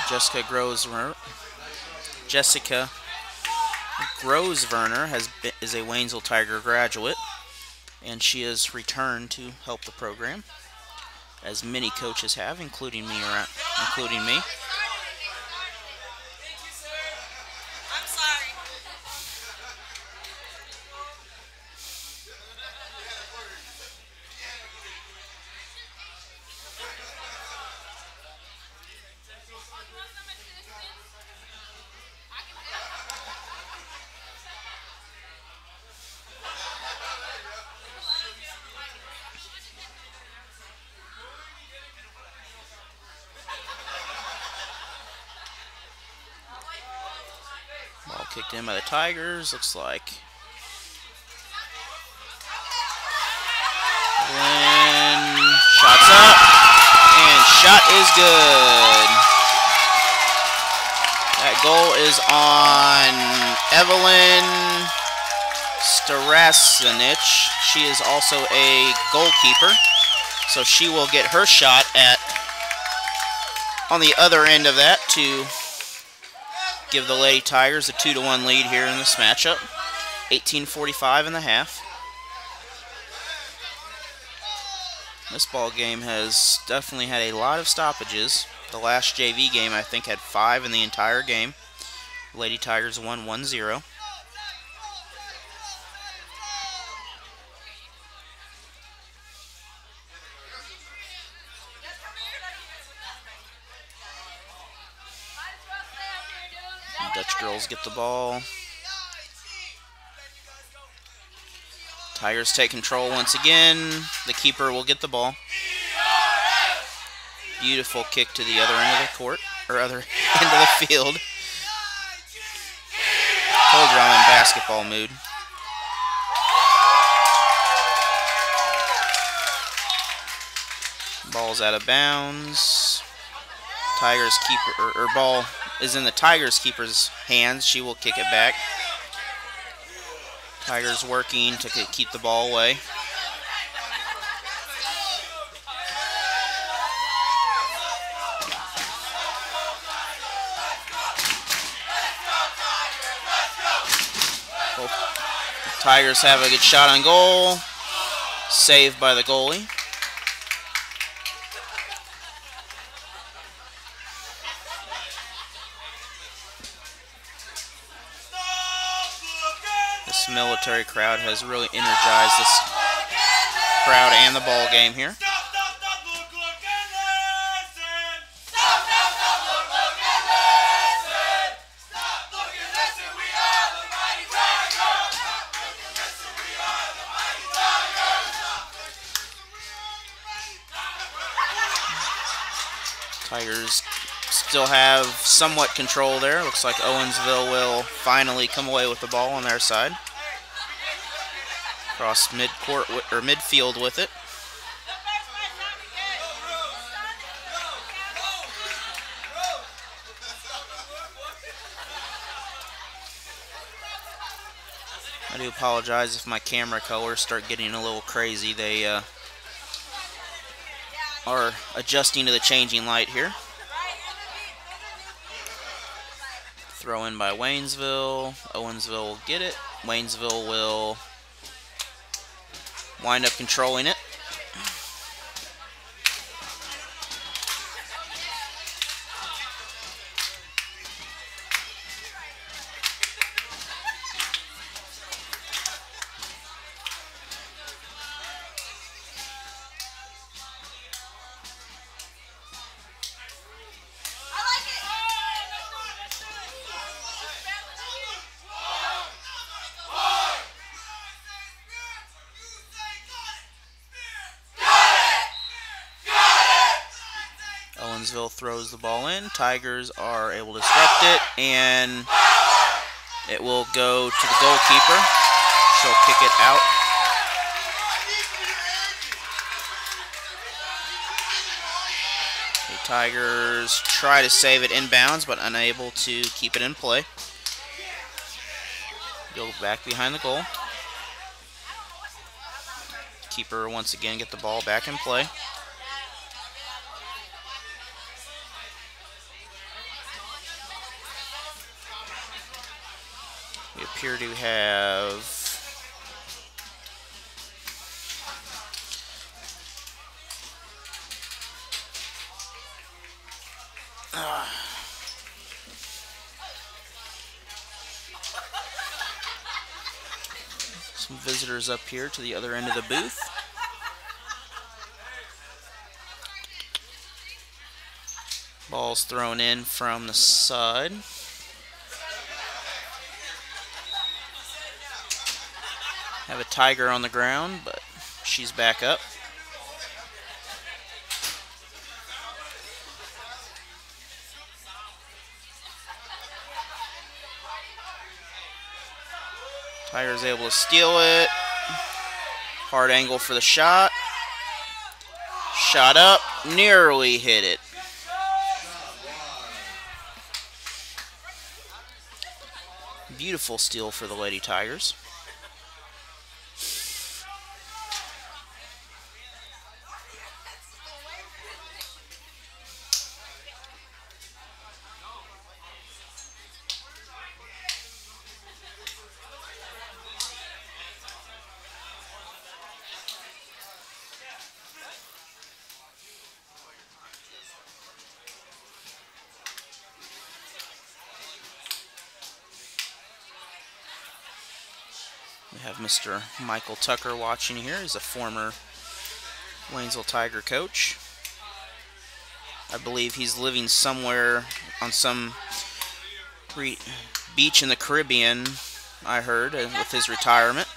Jessica Grosvenor is a Waynesville Tiger graduate, and she has returned to help the program, as many coaches have, including me. Ball kicked in by the Tigers, looks like. Then shots up, and shot is good. That goal is on Evelyn Starasinich. She is also a goalkeeper, so she will get her shot on the other end of that to give the Lady Tigers a 2-1 lead here in this matchup. 18:45 in the half. This ball game has definitely had a lot of stoppages. The last JV game, I think, had 5 in the entire game. Lady Tigers won 1-0. Dutch girls get the ball. Tigers take control once again. The keeper will get the ball. Beautiful kick to the other end of the court, or other end of the field. Told you I'm in basketball mood. Ball's out of bounds. Tigers keeper, or ball is in the Tigers keeper's hands. She will kick it back. Tigers working to keep the ball away. Tigers have a good shot on goal. Saved by the goalie. This military crowd has really energized this crowd and the ball game here. Tigers still have somewhat control there. Looks like Owensville will finally come away with the ball on their side. Across midcourt or midfield with it. I do apologize if my camera colors start getting a little crazy. They are adjusting to the changing light here. Throw in by Waynesville. Owensville will get it. Waynesville will wind up controlling it. Owensville throws the ball in. Tigers are able to disrupt it, and it will go to the goalkeeper. She'll kick it out. The Tigers try to save it inbounds, but unable to keep it in play. Go back behind the goal. Keeper once again get the ball back in play. We appear to have some visitors up here to the other end of the booth. Ball's thrown in from the side. Have a Tiger on the ground, but she's back up. Tiger's able to steal it. Hard angle for the shot. Shot up, nearly hit it. Beautiful steal for the Lady Tigers. We have Mr. Michael Tucker watching here. He's a former Waynesville Tiger coach. I believe he's living somewhere on some beach in the Caribbean, I heard, with his retirement.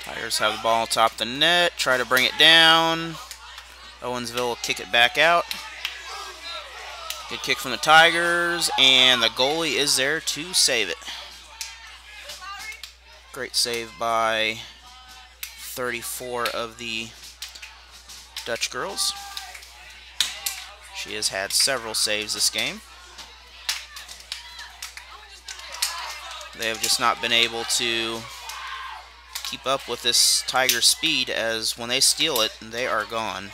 Tigers have the ball atop the net, try to bring it down. Owensville will kick it back out. Good kick from the Tigers, and the goalie is there to save it. Great save by 34 of the Dutch girls. She has had several saves this game. They have just not been able to keep up with this Tiger speed, as when they steal it, they are gone.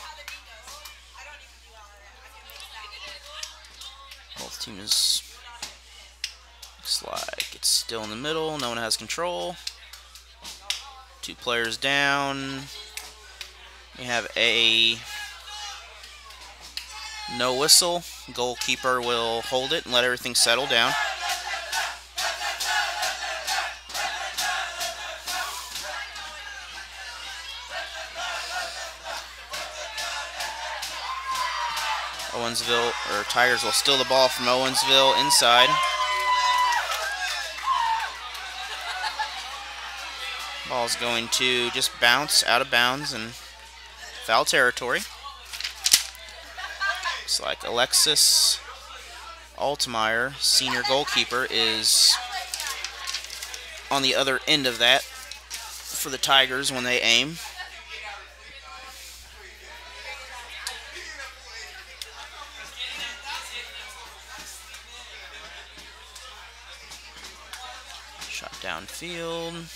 Both teams, looks like it's still in the middle. No one has control. 2 players down. We have a no whistle. Goalkeeper will hold it and let everything settle down. Owensville, or Tigers will steal the ball from Owensville inside. Ball's going to just bounce out of bounds and foul territory. Looks like Alexis Altmaier, senior goalkeeper, is on the other end of that for the Tigers when they aim. Shot downfield.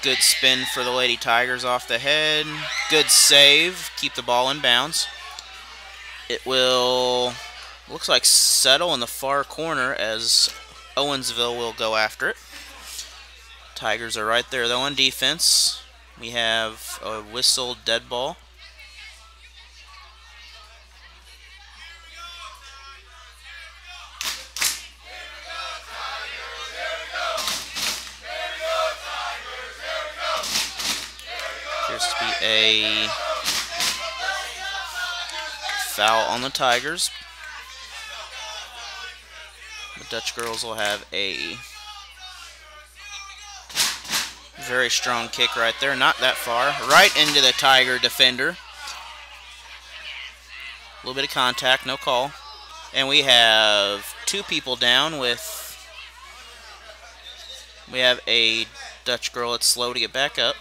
Good spin for the Lady Tigers off the head. Good save. Keep the ball in bounds. It will, looks like, settle in the far corner as Owensville will go after it. Tigers are right there, though, on defense. We have a whistle dead ball. Appears to be a foul on the Tigers. The Dutch girls will have a very strong kick right there. Not that far. Right into the Tiger defender. A little bit of contact, no call. And we have 2 people down with... We have a Dutch girl that's slow to get back up.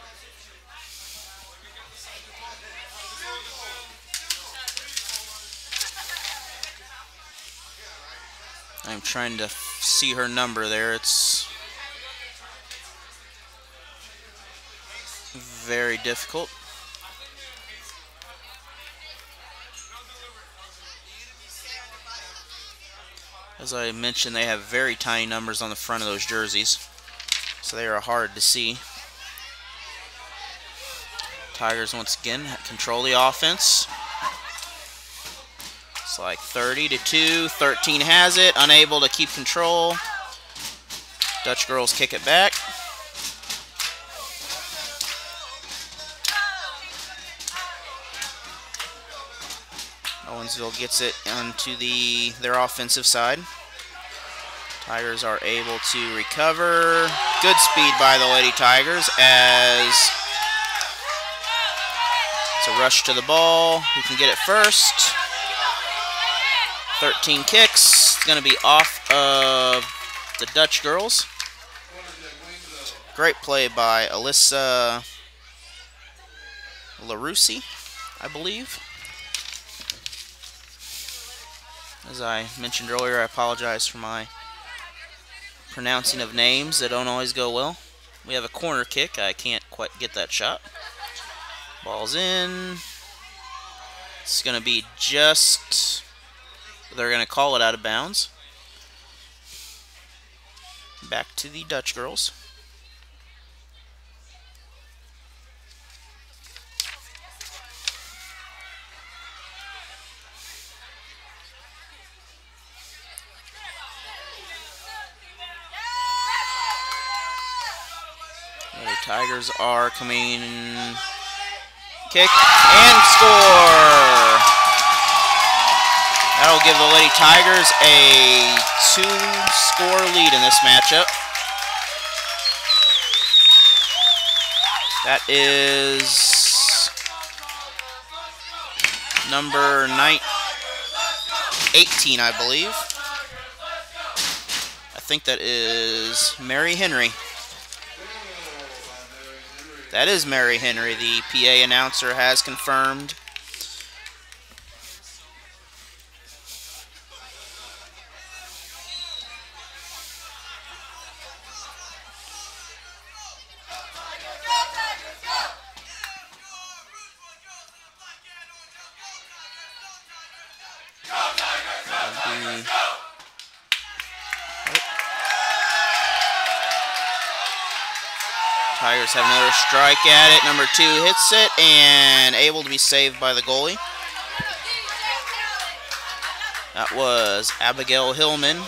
I'm trying to see her number there. It's very difficult. As I mentioned, they have very tiny numbers on the front of those jerseys, so they are hard to see. Tigers once again control the offense. It's like 30-2. 13 has it, unable to keep control. Dutch girls kick it back. Owensville gets it onto their offensive side. Tigers are able to recover. Good speed by the Lady Tigers as it's a rush to the ball. Who can get it first? 13 kicks. It's going to be off of the Dutch girls. Great play by Alyssa LaRusi, I believe. As I mentioned earlier, I apologize for my pronouncing of names that don't always go well. We have a corner kick. I can't quite get that shot. Ball's in. It's going to be just... They're going to call it out of bounds. Back to the Dutch girls. The Tigers are coming. Kick and score! That'll give the Lady Tigers a 2-score lead in this matchup. That is number 18, I believe. I think that is Mary Henry. That is Mary Henry. The PA announcer has confirmed. Tigers have another strike at it. Number 2 hits it and able to be saved by the goalie. That was Abigail Hillman.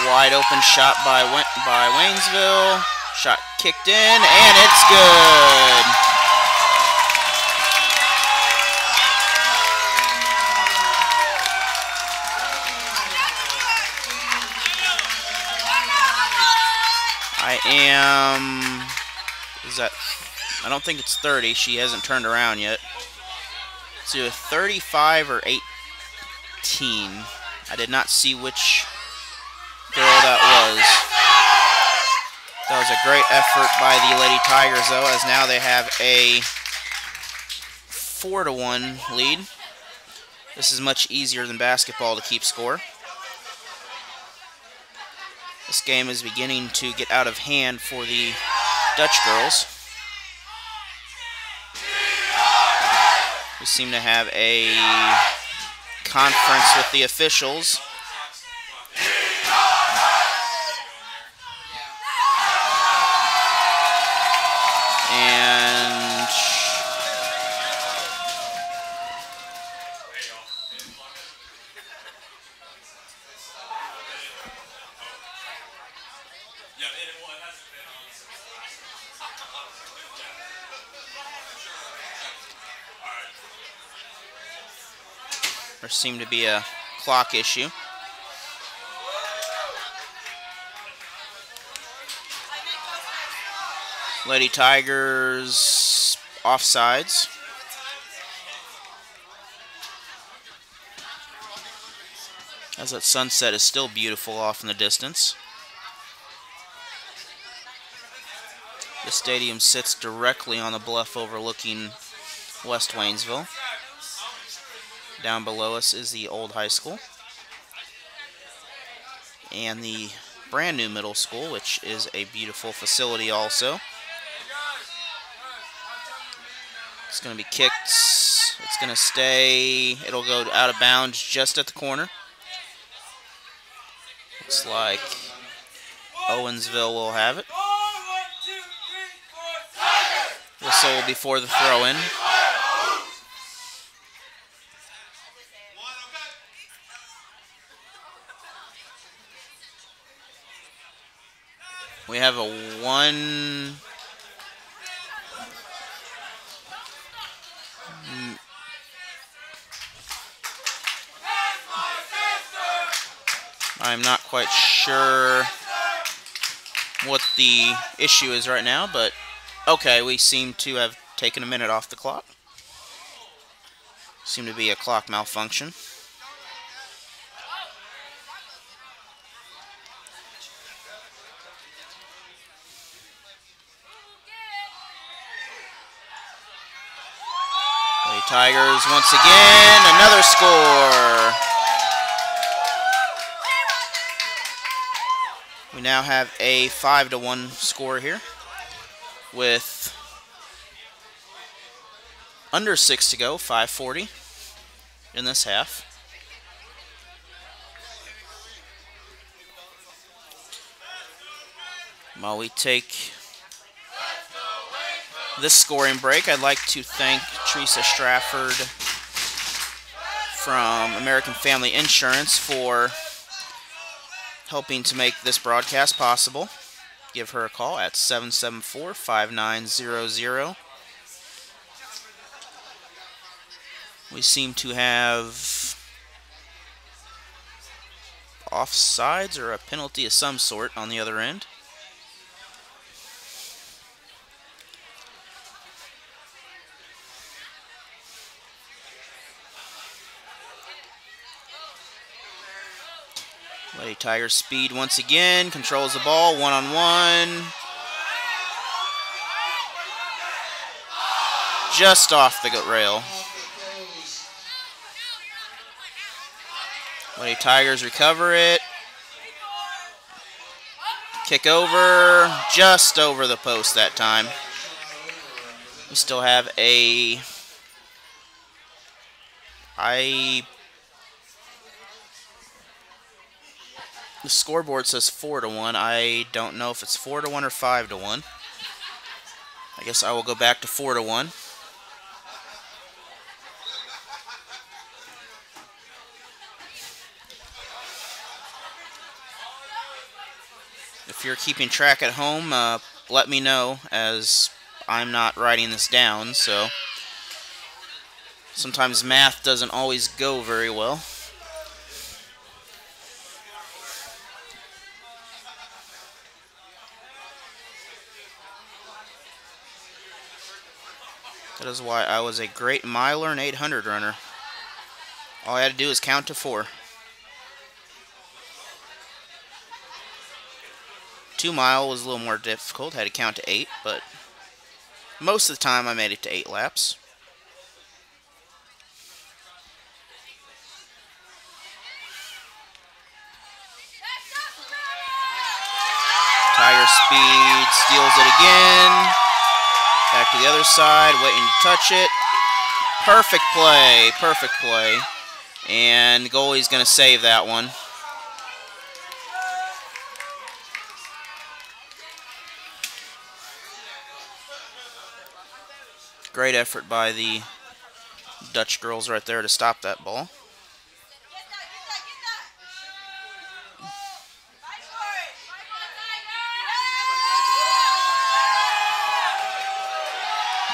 Wide open shot by Waynesville. Shot kicked in, and it's good. I don't think it's 30. She hasn't turned around yet. It's either 35 or 18. I did not see which girl that was. That was a great effort by the Lady Tigers, though, as now they have a 4-1 lead. This is much easier than basketball to keep score. This game is beginning to get out of hand for the Dutch girls. We seem to have a conference with the officials. And there seemed to be a clock issue. Lady Tigers offsides. As that sunset is still beautiful off in the distance. The stadium sits directly on the bluff overlooking West Waynesville. Down below us is the old high school and the brand new middle school, which is a beautiful facility also. It's going to be kicked. It's going to stay. It'll go out of bounds just at the corner. Looks like Owensville will have it. Whistle will be for the throw-in. We have a one... I'm not quite sure what the issue is right now, but okay, we seem to have taken a minute off the clock. Seem to be a clock malfunction. Lady Tigers once again, another score. We now have a 5-1 score here with under 6 to go, 5:40 in this half. While we take this scoring break, I'd like to thank Teresa Strafford from American Family Insurance for helping to make this broadcast possible. Give her a call at 774-5900. We seem to have offsides or a penalty of some sort on the other end. Lady Tigers speed once again, controls the ball, one-on-one. Just off the rail. Lady Tigers recover it. Kick over, just over the post that time. We still have a... The scoreboard says 4-1. I don't know if it's 4-1 or 5-1. I guess I will go back to 4-1. If you're keeping track at home, let me know, as I'm not writing this down, so sometimes math doesn't always go very well. That is why I was a great miler and 800 runner. All I had to do is count to 4. 2 mile was a little more difficult. Had to count to 8, but most of the time I made it to 8 laps. Tiger Speed steals it again. Back to the other side, waiting to touch it. Perfect play, perfect play. And the goalie's going to save that one. Great effort by the Dutch girls right there to stop that ball.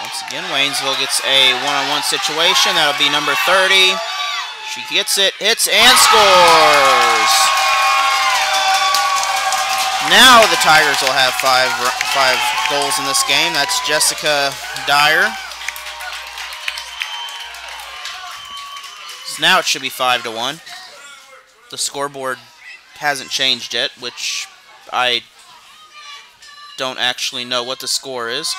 Once again, Waynesville gets a one-on-one situation. That'll be number 30. She gets it, hits, and scores. Now the Tigers will have five goals in this game. That's Jessica Dyer. So now it should be 5-1. The scoreboard hasn't changed yet, which I don't actually know what the score is.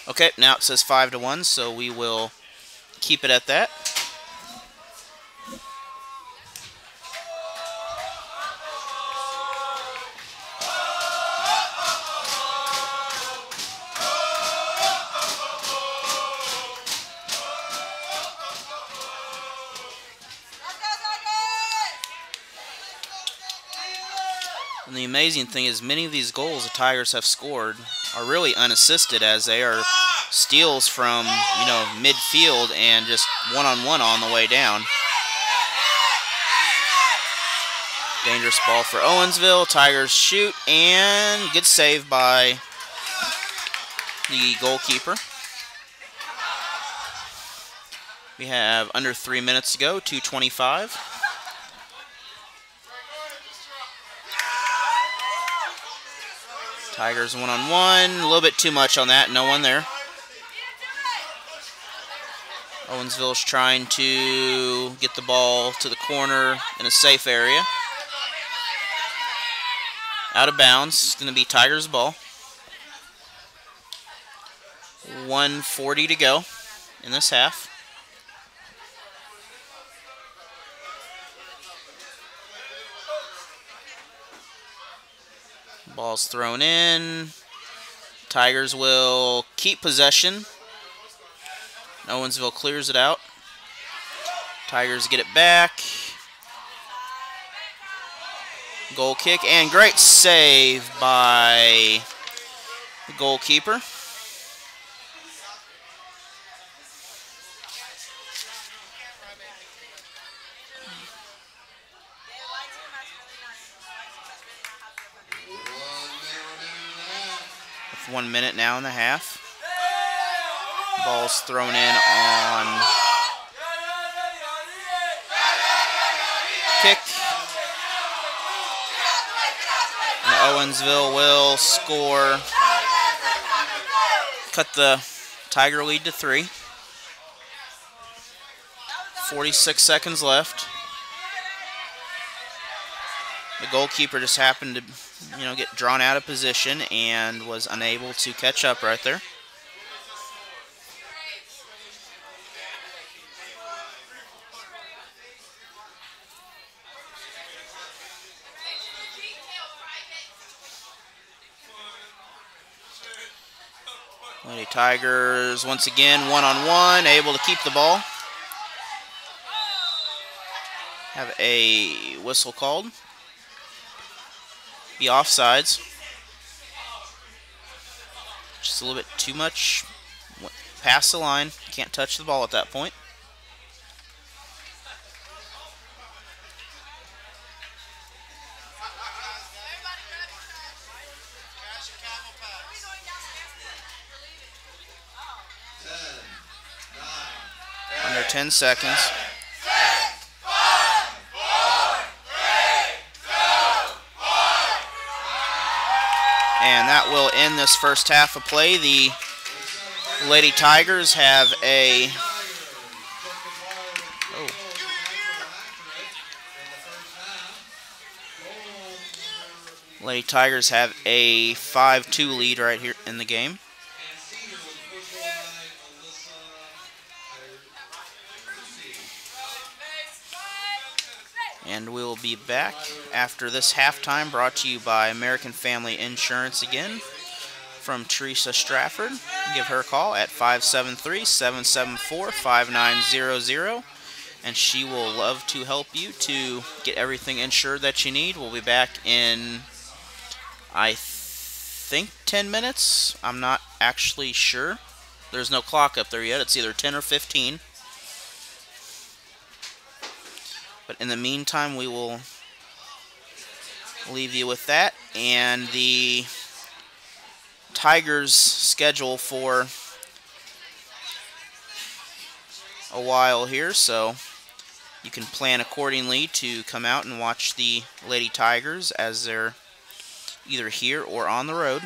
Okay, now it says 5-1, so we will keep it at that. And the amazing thing is many of these goals the Tigers have scored are really unassisted, as they are steals from, midfield and just one-on-one on the way down. Dangerous ball for Owensville. Tigers shoot, and good save by the goalkeeper. We have under 3 minutes to go, 2:25. Tigers one-on-one, a little bit too much on that, no one there. Owensville's trying to get the ball to the corner in a safe area. Out of bounds, it's going to be Tigers' ball. 1:40 to go in this half. Ball's thrown in. Tigers will keep possession. Owensville clears it out. Tigers get it back. Goal kick, and great save by the goalkeeper. With 1 minute now in the half. Ball's thrown in on kick. And Owensville will score. Cut the Tiger lead to 3. 46 seconds left. The goalkeeper just happened to, get drawn out of position and was unable to catch up right there. Lady Tigers once again one-on-one, able to keep the ball. Have a whistle called. Be offsides. Just a little bit too much past the line. Can't touch the ball at that point. Under 10 seconds. And that will end this first half of play. The Lady Tigers have a Lady Tigers have a 5-2 lead right here in the game. And we will be back after this halftime, brought to you by American Family Insurance again from Teresa Strafford. Give her a call at 573-774-5900, and she will love to help you to get everything insured that you need. We'll be back in, I think, 10 minutes. I'm not actually sure. There's no clock up there yet. It's either 10 or 15. But in the meantime, we will leave you with that. And the Tigers' schedule for a while here, so you can plan accordingly to come out and watch the Lady Tigers as they're either here or on the road.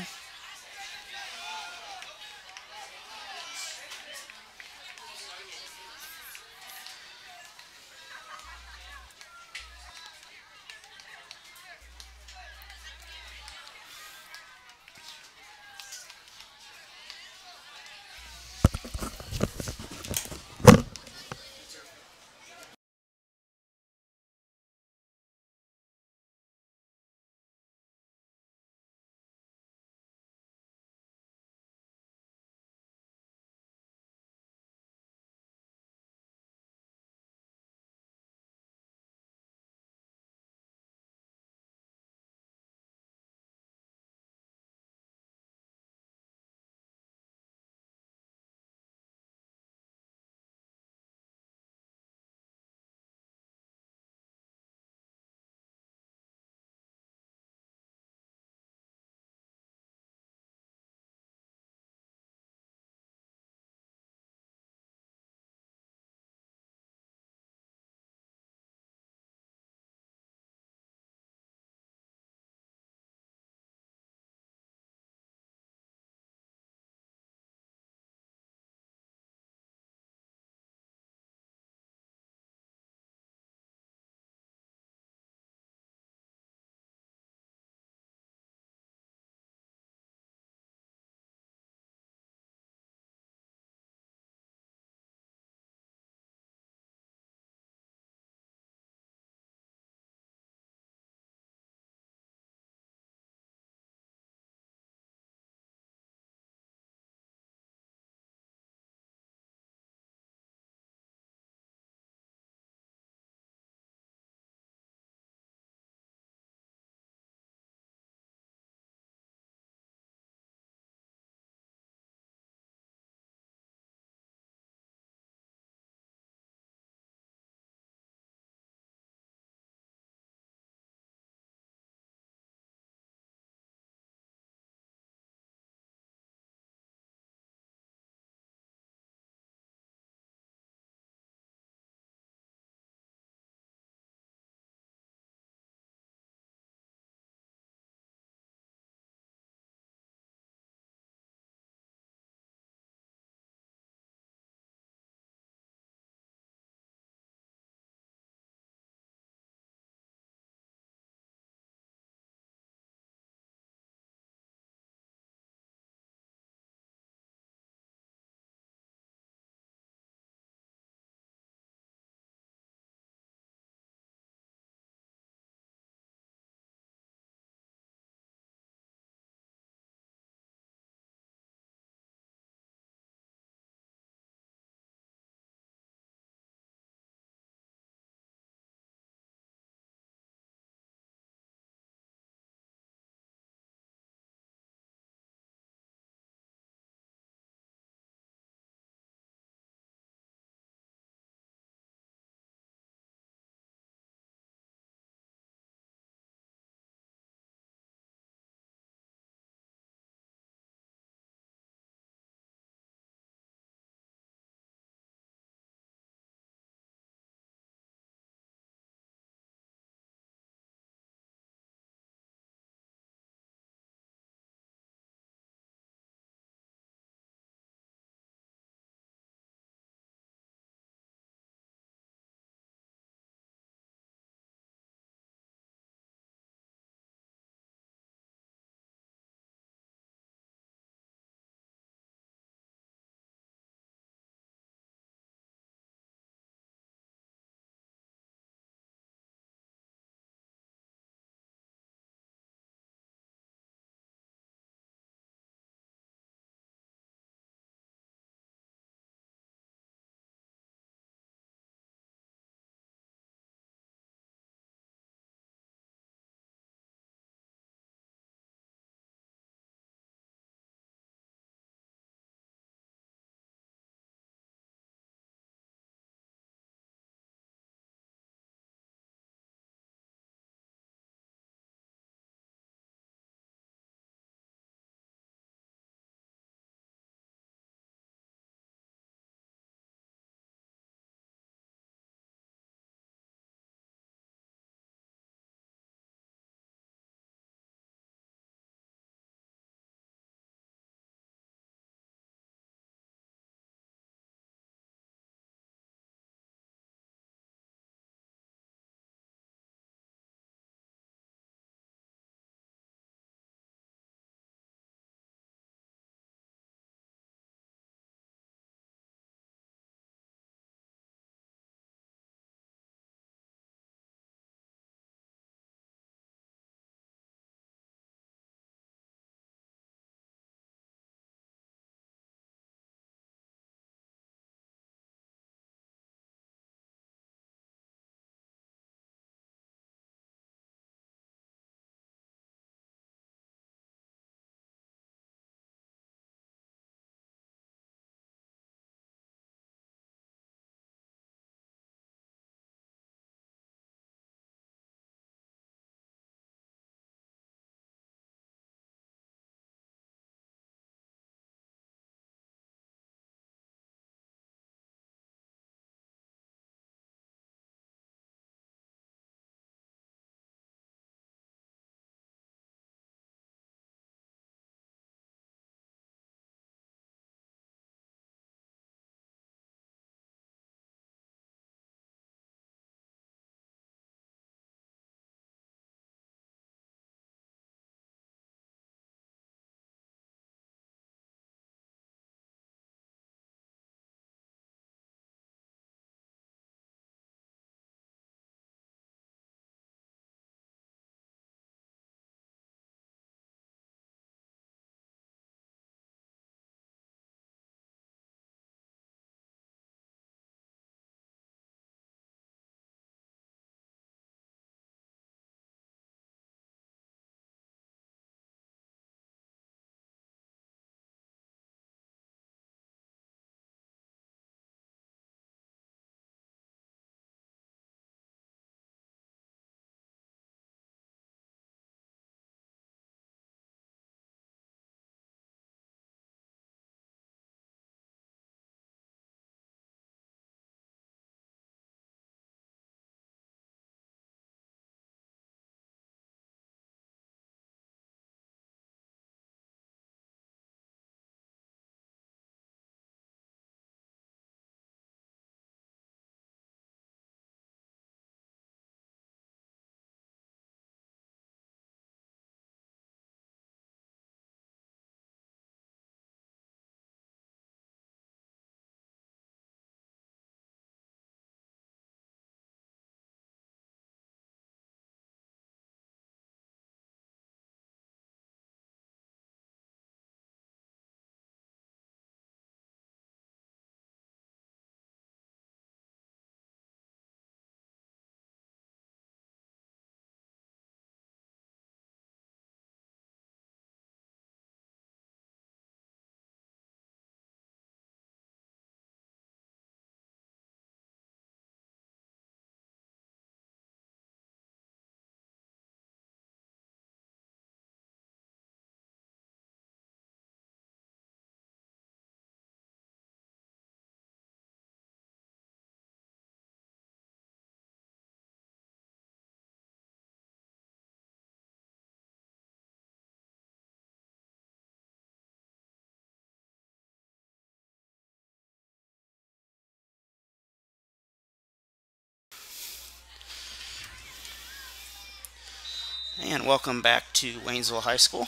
And welcome back to Waynesville High School.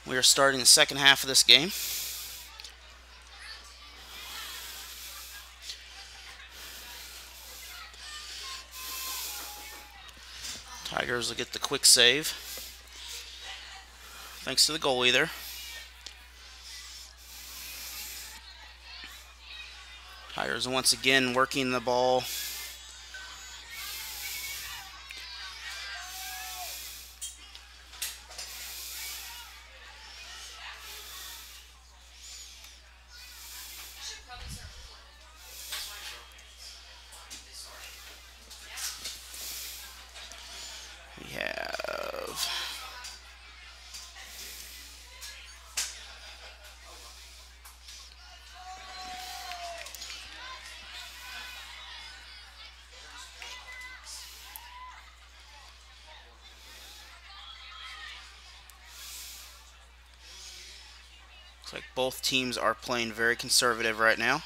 We are starting the second half of this game. Tigers will get the quick save. Thanks to the goalie there. Tigers once again working the ball. We have looks like both teams are playing very conservative right now.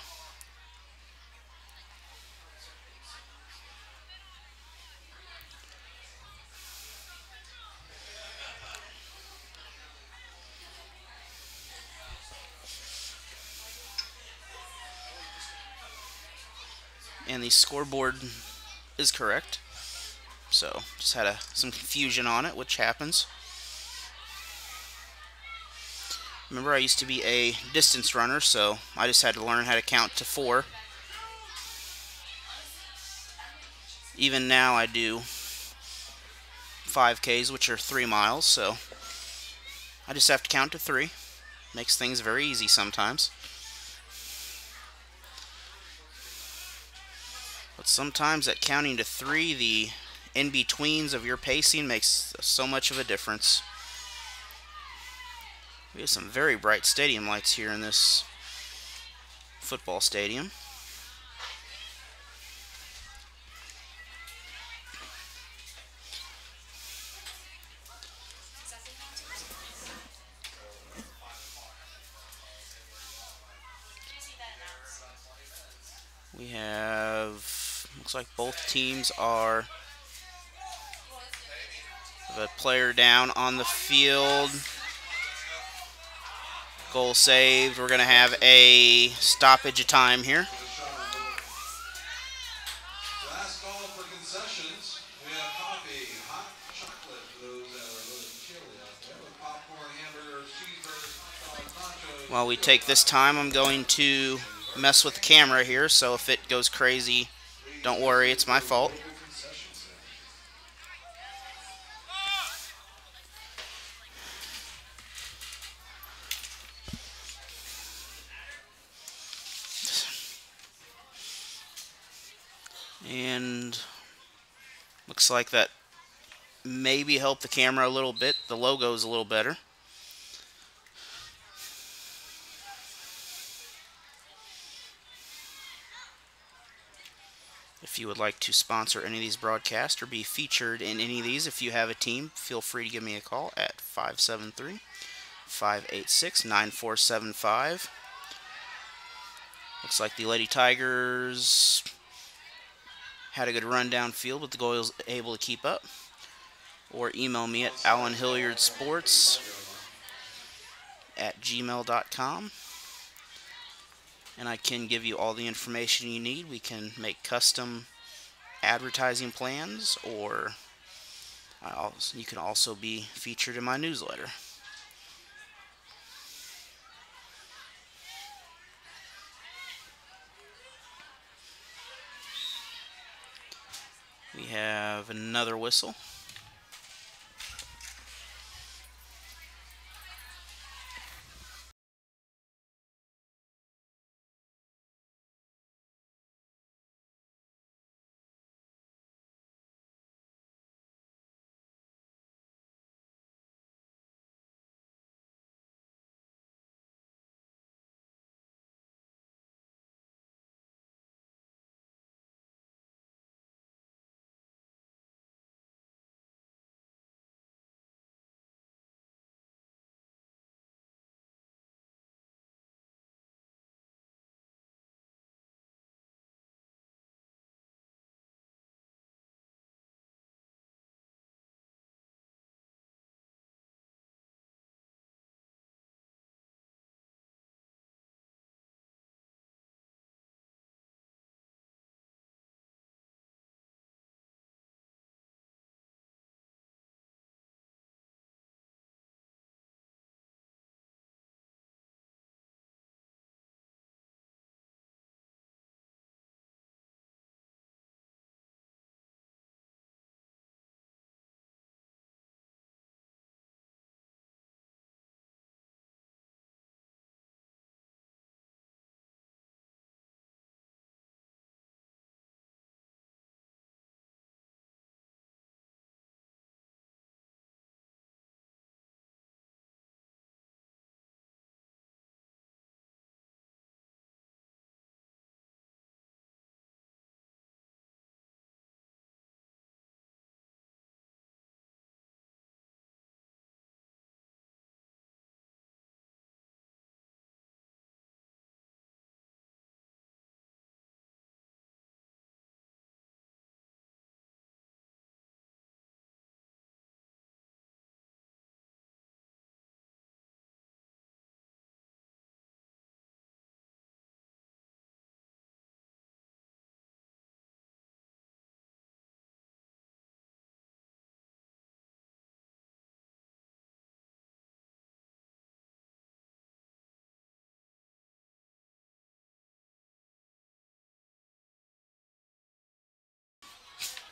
And the scoreboard is correct. So just had some confusion on it, which happens. Remember, I used to be a distance runner, so I just had to learn how to count to 4. Even now I do 5Ks, which are 3 miles, so I just have to count to 3. Makes things very easy sometimes. But sometimes that counting to 3, the in-betweens of your pacing makes so much of a difference. We have some very bright stadium lights here in this football stadium. We have, looks like both teams have a player down on the field. Goal saved. We're going to have a stoppage of time here. Last call for concessions. We have coffee, hot chocolate for those that are a little chilly out there, with popcorn, hamburgers, cheeseburgers, hot dogs, nachos. While we take this time, I'm going to mess with the camera here, so if it goes crazy, don't worry, it's my fault. And looks like that maybe helped the camera a little bit. The logo's a little better. If you would like to sponsor any of these broadcasts or be featured in any of these, if you have a team, feel free to give me a call at 573-586-9475. Looks like the Lady Tigers had a good run downfield, but the goal was able to keep up. Or email me at alanhilliardsports@gmail.com. And I can give you all the information you need. We can make custom advertising plans, or you can also be featured in my newsletter. We have another whistle.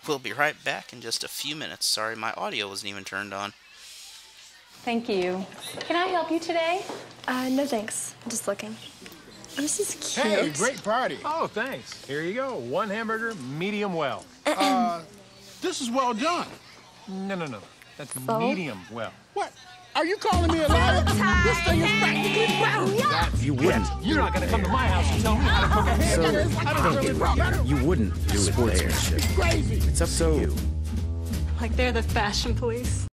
We'll be right back in just a few minutes. Sorry, my audio wasn't even turned on. Thank you. Can I help you today? No thanks. I'm just looking. Oh, this is cute. Hey, great party. Oh, thanks. Here you go. One hamburger, medium well. This is well done. No. That's So? medium well. What? Are you calling me a liar? This thing is practically brown. That's You wouldn't. You're not gonna come to my house and tell me how to cook a So, hamburger. don't do it here. You wouldn't do it there. Crazy. It's up to you. Like they're the fashion police.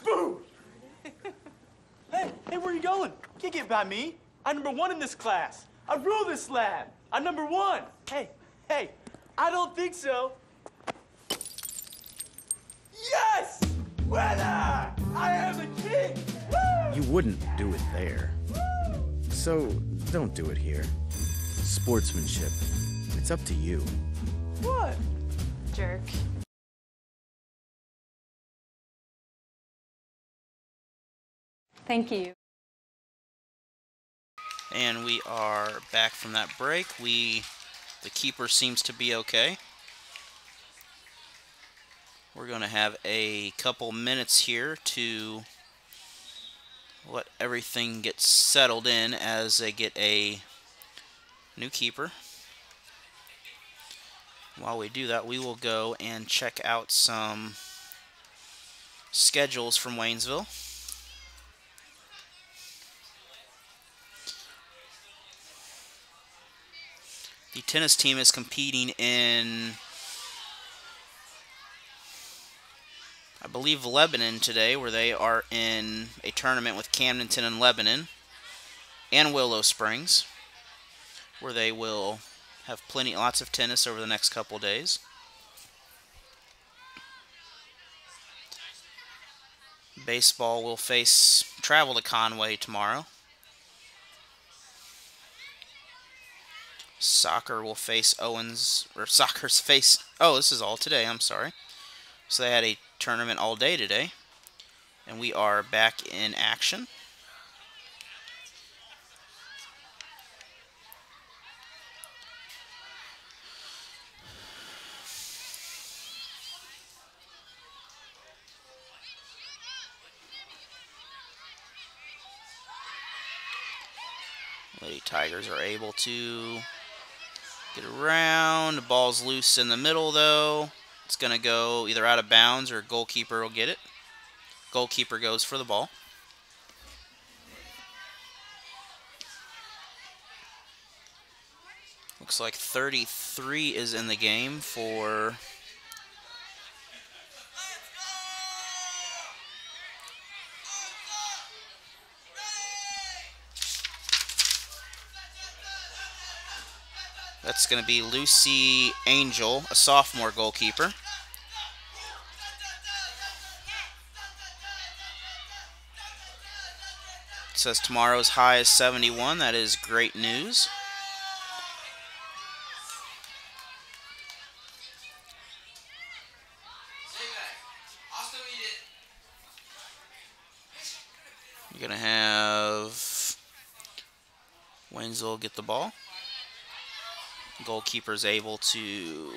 Boo! Hey, where you going? Can't get by me. I'm number one in this class. I rule this lab. I'm number one. Hey, I don't think so. Yes! Winner! I am the king! Woo! You wouldn't do it there. So, don't do it here. Sportsmanship. It's up to you. What? Jerk. Thank you. And we are back from that break. The keeper seems to be okay. We're going to have a couple minutes here to let everything get settled in as they get a new keeper. While we do that, we will go and check out some schedules from Waynesville. The tennis team is competing in, I believe, Lebanon today, where they are in a tournament with Camdenton and Lebanon and Willow Springs, where they will have lots of tennis over the next couple days. Baseball will travel to Conway tomorrow. Soccer will face this is all today, I'm sorry. So they had a tournament all day today, and we are back in action. Lady Tigers are able to get around. The ball's loose in the middle, though. It's going to go either out of bounds or goalkeeper will get it. Goalkeeper goes for the ball. Looks like 33 is in the game for that's going to be Lucy Angel, a sophomore goalkeeper. It says tomorrow's high is 71. That is great news. You're going to have Waynesville get the ball. Goalkeeper's able to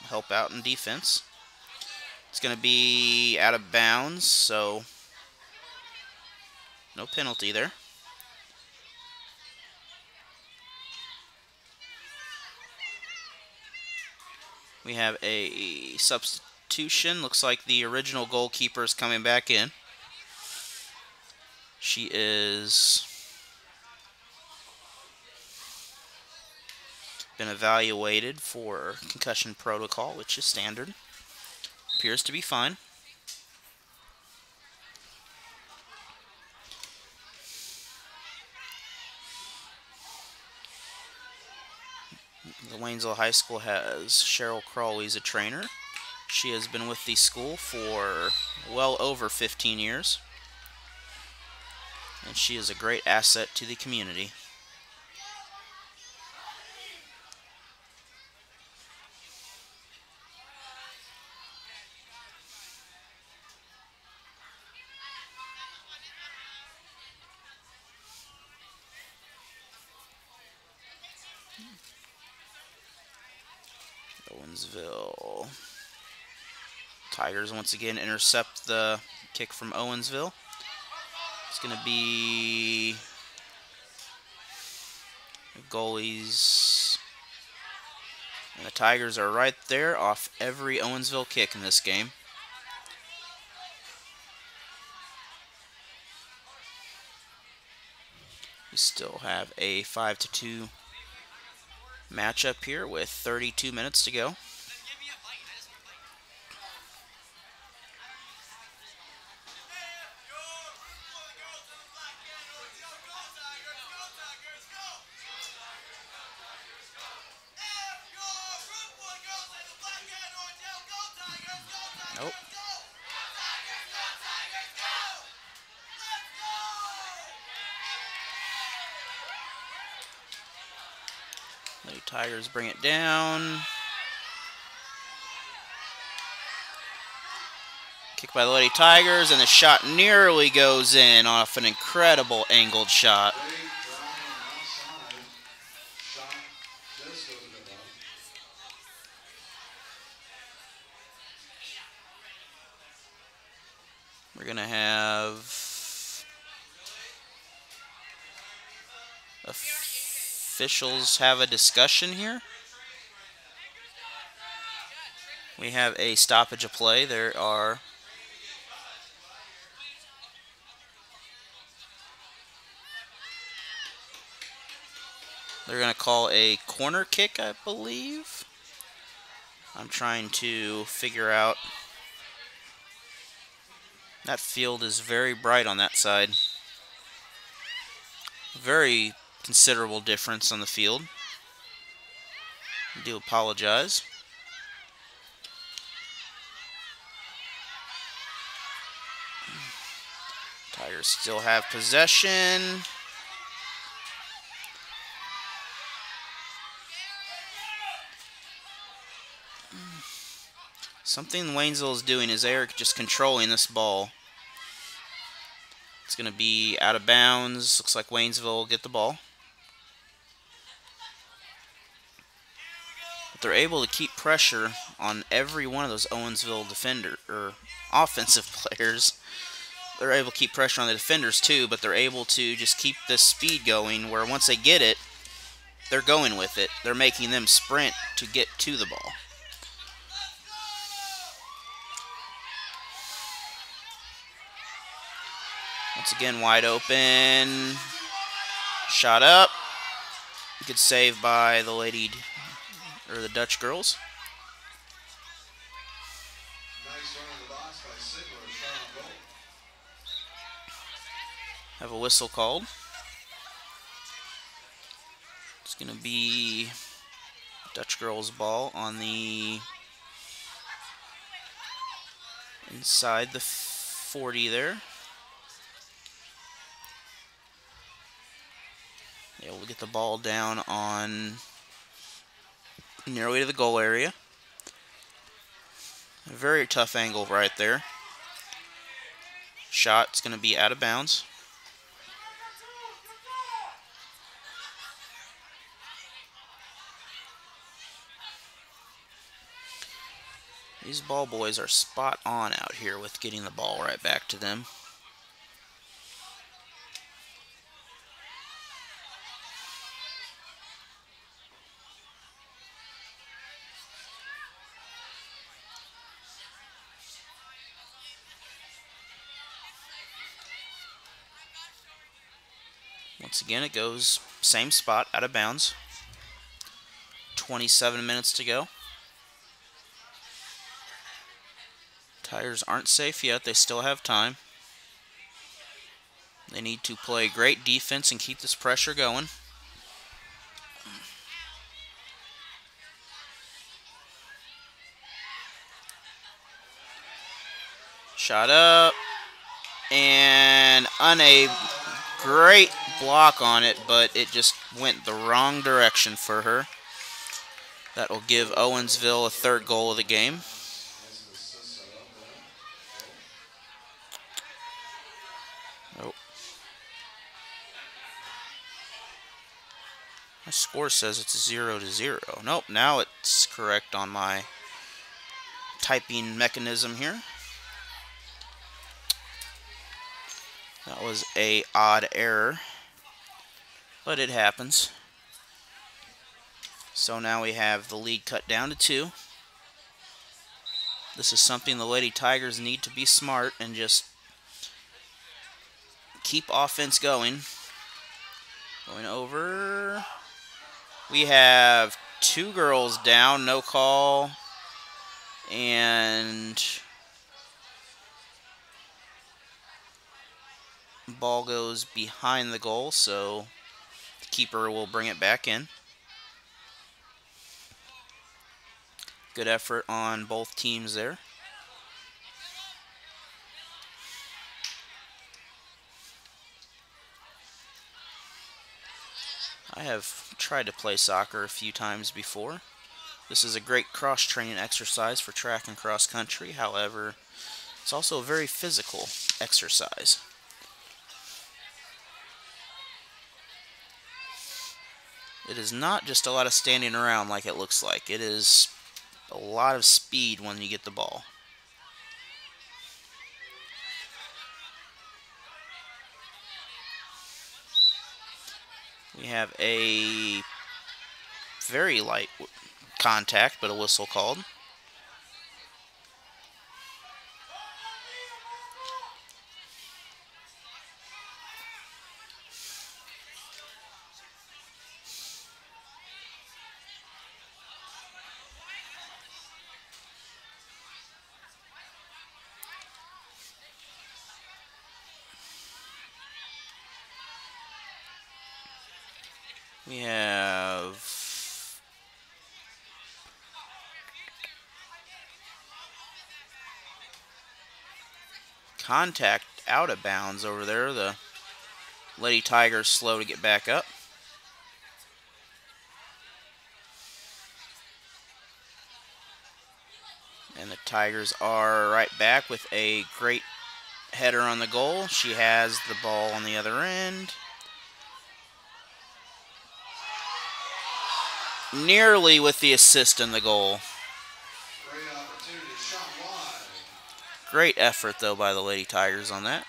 help out in defense. It's going to be out of bounds, so no penalty there. We have a substitution. Looks like the original goalkeeper is coming back in. She is been evaluated for concussion protocol, which is standard. Appears to be fine. The Waynesville High School has Cheryl Crawley as a trainer. She has been with the school for well over 15 years. And she is a great asset to the community. Owensville. Tigers once again intercept the kick from Owensville. It's going to be the goalies. And the Tigers are right there off every Owensville kick in this game. We still have a 5-2 matchup here with 32 minutes to go. Nope. Lady Tigers bring it down. Kick by the Lady Tigers, and the shot nearly goes in off an incredible angled shot. We're going to have officials have a discussion here. We have a stoppage of play. They're going to call a corner kick, I believe. I'm trying to figure out. That field is very bright on that side. Very considerable difference on the field. I do apologize. Tigers still have possession. Something Waynesville is doing is they're just controlling this ball. It's going to be out of bounds. Looks like Waynesville will get the ball. But they're able to keep pressure on every one of those Owensville offensive players. They're able to keep pressure on the defenders too, but they're able to just keep this speed going where once they get it, they're going with it. They're making them sprint to get to the ball. Once again, wide open. Shot up. Good save by the the Dutchgirls. Nice run in the box by Sigler, shot on goal. Have a whistle called. It's going to be Dutchgirls' ball on the inside the 40 there. Able to get the ball down on nearly to the goal area. A very tough angle right there. Shot's going to be out of bounds. These ball boys are spot on out here with getting the ball right back to them. Once again, it goes same spot, out of bounds. 27 minutes to go. Tigers aren't safe yet. They still have time. They need to play great defense and keep this pressure going. Shot up. And great block on it, but it just went the wrong direction for her. That will give Owensville a third goal of the game. Oh. My score says it's 0-0. Nope, now it's correct on my typing mechanism here. That was a odd error, but it happens. So now we have the lead cut down to 2. This is something the Lady Tigers need to be smart and just keep offense going. Going over. We have 2 girls down, no call. And ball goes behind the goal, so the keeper will bring it back in. Good effort on both teams there. I have tried to play soccer a few times before. This is a great cross-training exercise for track and cross country. However, it's also a very physical exercise. It is not just a lot of standing around like it looks like. It is a lot of speed when you get the ball. We have a very light contact, but a whistle called. We have contact out of bounds over there. The Lady Tigers slow to get back up. And the Tigers are right back with a great header on the goal. She has the ball on the other end. Nearly with the assist in the goal. Great opportunity, shot wide. Great effort, though, by the Lady Tigers on that.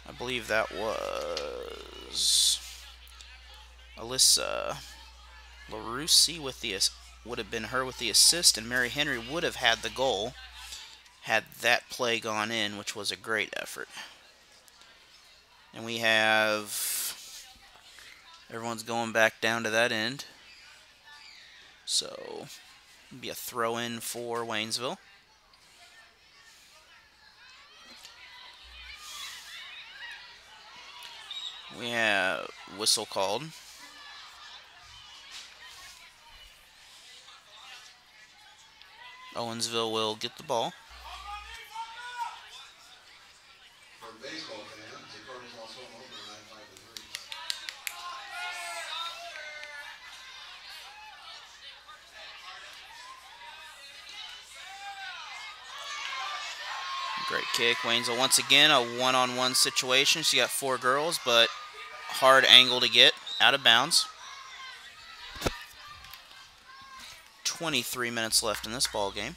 I believe that was Alyssa LaRusi with the would have been her with the assist, and Mary Henry would have had the goal had that play gone in, which was a great effort. And we have everyone's going back down to that end. So it'll be a throw-in for Waynesville. We have whistle called. Owensville will get the ball. For baseball fans, the Cardinals also open 9-5-3. Great kick. Waynesville once again a one-on-one situation. She got 4 girls, but hard angle to get out of bounds. 23 minutes left in this ball game.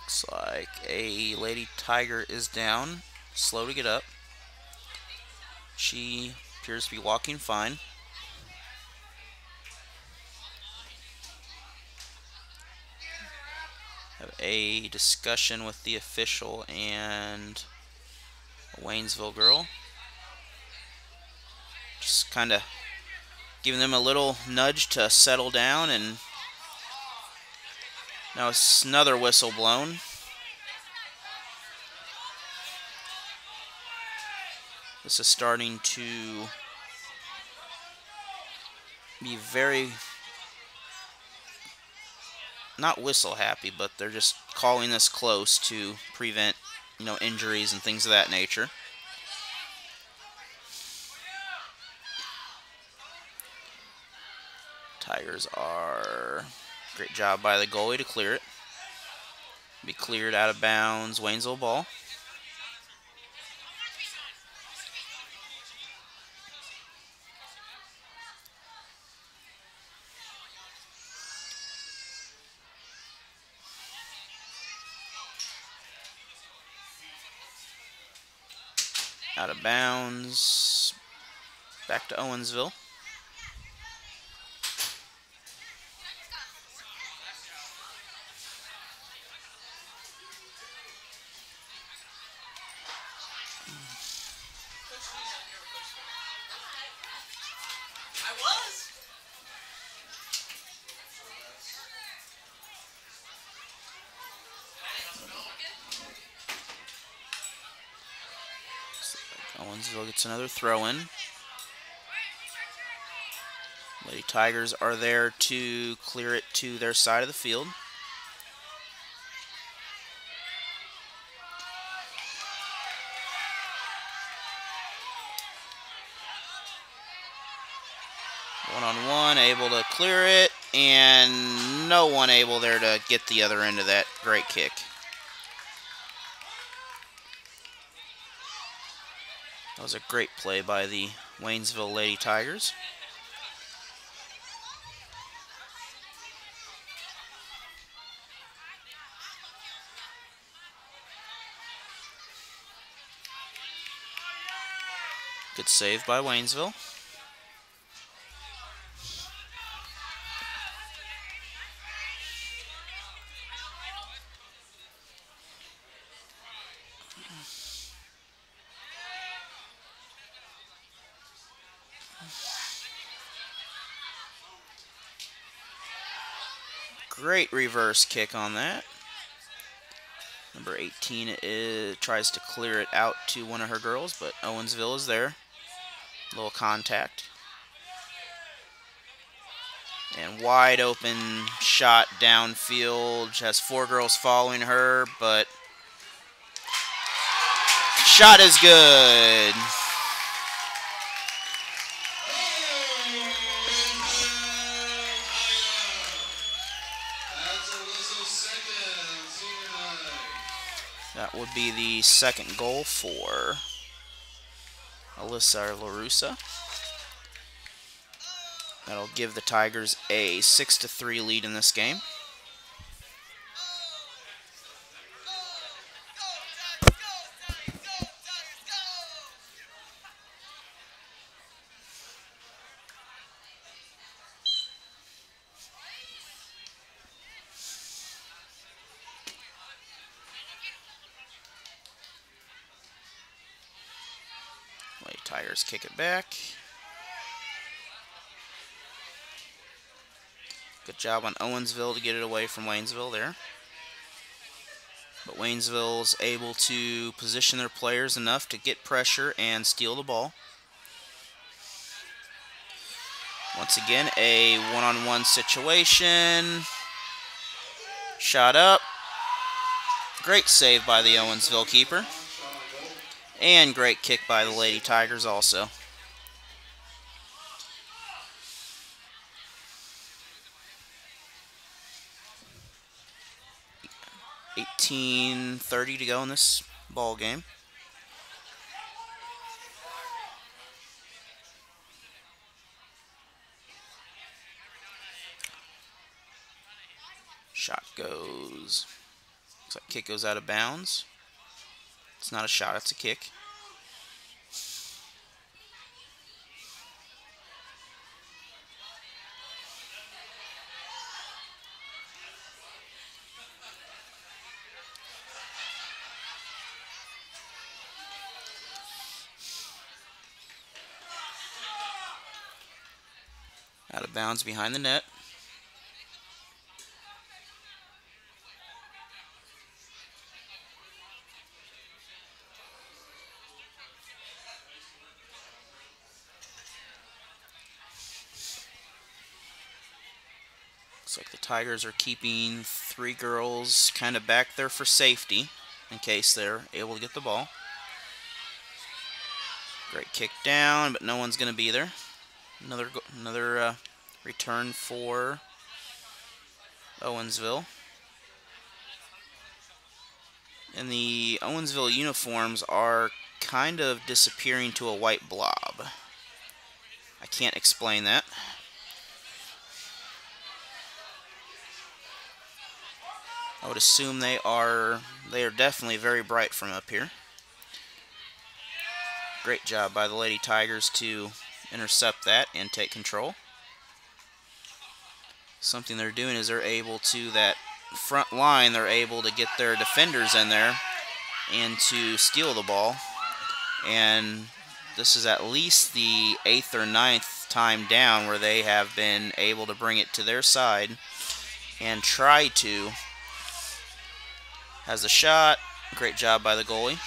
Looks like a Lady Tiger is down, slow to get up. She appears to be walking fine. Have a discussion with the official and a Waynesville girl. Just kind of giving them a little nudge to settle down, and now it's another whistle blown. This is starting to be very, not whistle happy, but they're just calling this close to prevent, injuries and things of that nature. Tigers are, great job by the goalie to clear it. Be cleared out of bounds, Waynesville ball. Out of bounds, back to Owensville. Owensville gets another throw-in. Lady Tigers are there to clear it to their side of the field. One-on-one, able to clear it, and no one able there to get the other end of that great kick. That was a great play by the Waynesville Lady Tigers. Good save by Waynesville. Great reverse kick on that. Number 18 tries to clear it out to one of her girls, but Owensville is there. Little contact. And wide open shot downfield. She has 4 girls following her, but shot is good. That would be the second goal for Alyssa LaRussa. That'll give the Tigers a 6-3 lead in this game. Lady Tigers kick it back. Good job on Owensville to get it away from Waynesville there. But Waynesville's able to position their players enough to get pressure and steal the ball. Once again, a one-on-one situation. Shot up. Great save by the Owensville keeper. And great kick by the Lady Tigers also. .30 to go in this ball game. Shot goes. Looks like kick goes out of bounds. It's not a shot, it's a kick. Out of bounds behind the net. Looks like the Tigers are keeping 3 girls kind of back there for safety in case they're able to get the ball. Great kick down, but no one's going to be there. Another return for Owensville. And the Owensville uniforms are kind of disappearing to a white blob. I can't explain that. I would assume they are definitely very bright from up here. Great job by the Lady Tigers to intercept that and take control. Something they're doing is they're able to, that front line, they're able to get their defenders in there and to steal the ball. And this is at least the 8th or 9th time down where they have been able to bring it to their side and try to. Has the shot. Great job by the goalie.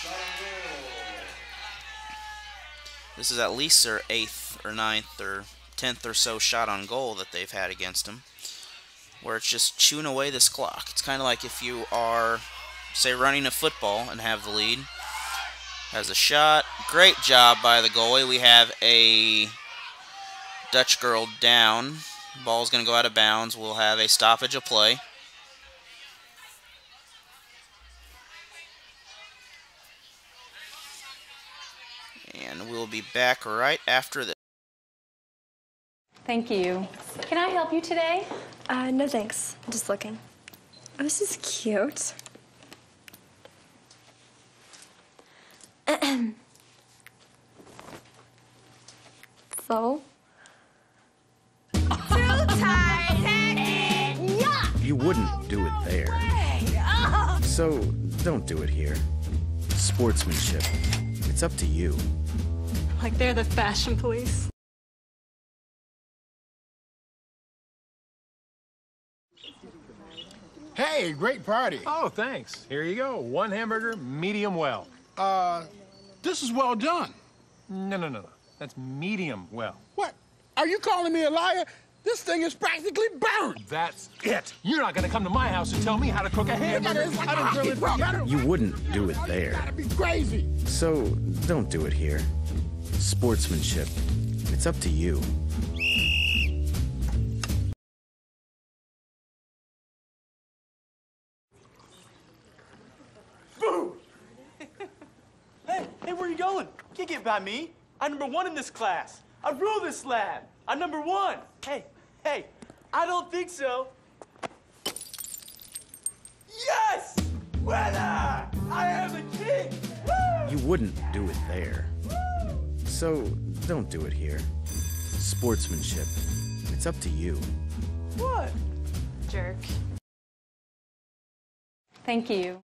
This is at least their 8th or 9th or 10th or so shot on goal that they've had against them, where it's just chewing away this clock. It's kind of like if you are, say, running a football and have the lead. Has a shot. Great job by the goalie. We have a Dutch girl down. Ball's going to go out of bounds. We'll have a stoppage of play. And we'll be back right after this. Thank you. Can I help you today? No thanks. I'm just looking. Oh, this is cute. So? You wouldn't do it there. So don't do it here. Sportsmanship. It's up to you. Like they're the fashion police. Hey, great party. Oh, thanks. Here you go. 1 hamburger, medium well. This is well done. No. That's medium well. What? Are you calling me a liar? This thing is practically burned. That's it. You're not going to come to my house and tell me how to cook a hamburger. You wouldn't do it there. Gotta be crazy. So don't do it here. Sportsmanship. It's up to you. Boom! Hey, where you going? Can't get by me. I'm number 1 in this class. I rule this lab. I'm number 1. Hey, I don't think so. Yes! Winner! I am a king! Woo! You wouldn't do it there. So don't do it here. Sportsmanship. It's up to you. What? Jerk. Thank you.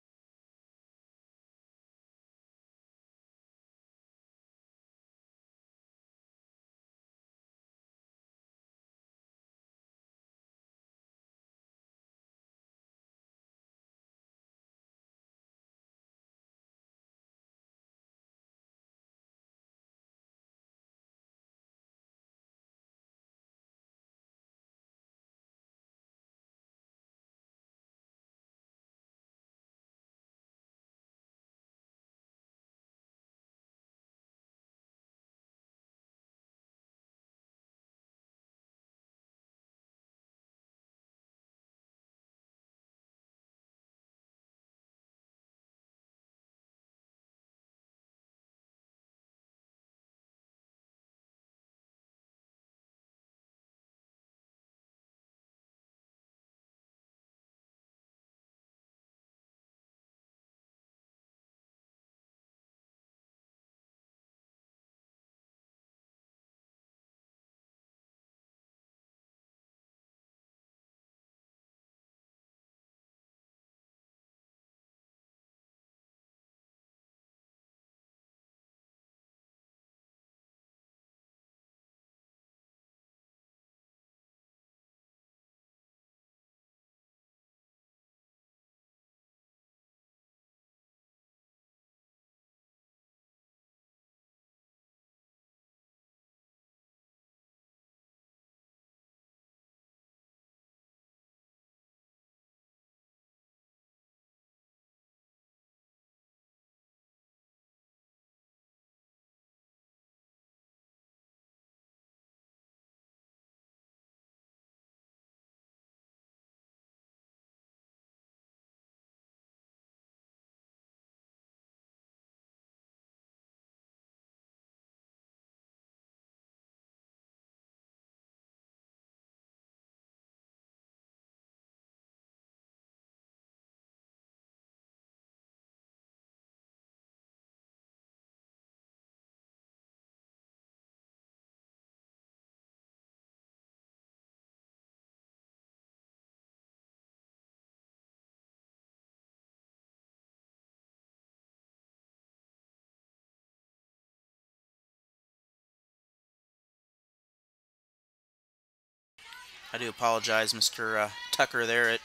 I do apologize, Mr. Tucker there.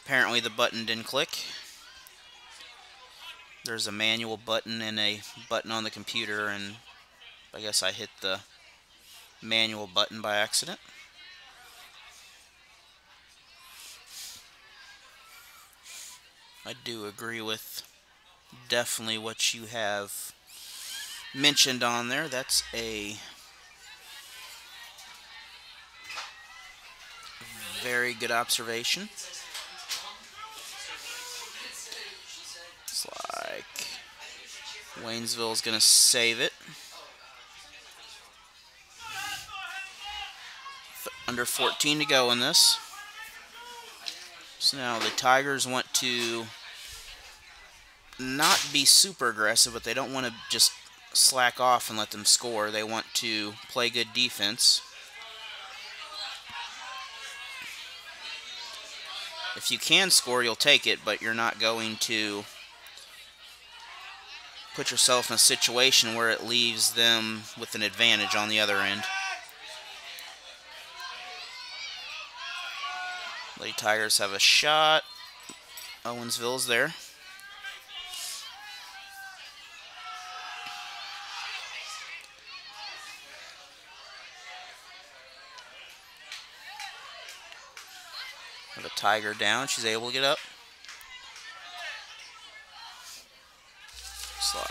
Apparently the button didn't click. There's a manual button and a button on the computer, and I guess I hit the manual button by accident. I do agree with definitely what you have mentioned on there. That's a very good observation. It's like Waynesville is going to save it. Under 14 to go in this. So now the Tigers want to not be super aggressive, but they don't want to just slack off and let them score. They want to play good defense. If you can score, you'll take it, but you're not going to put yourself in a situation where it leaves them with an advantage on the other end. Lady Tigers have a shot. Owensville's there. Have a Tiger down. She's able to get up. Slide.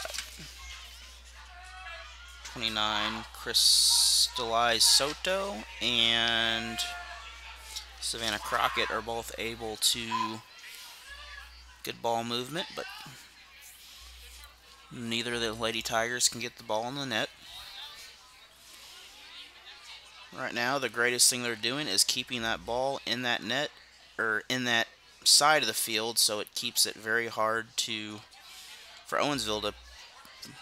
29, Crystallized Soto and Savannah Crockett are both able to good ball movement, but neither of the Lady Tigers can get the ball in the net. Right now, the greatest thing they're doing is keeping that ball in that net, or in that side of the field, so it keeps it very hard for Owensville to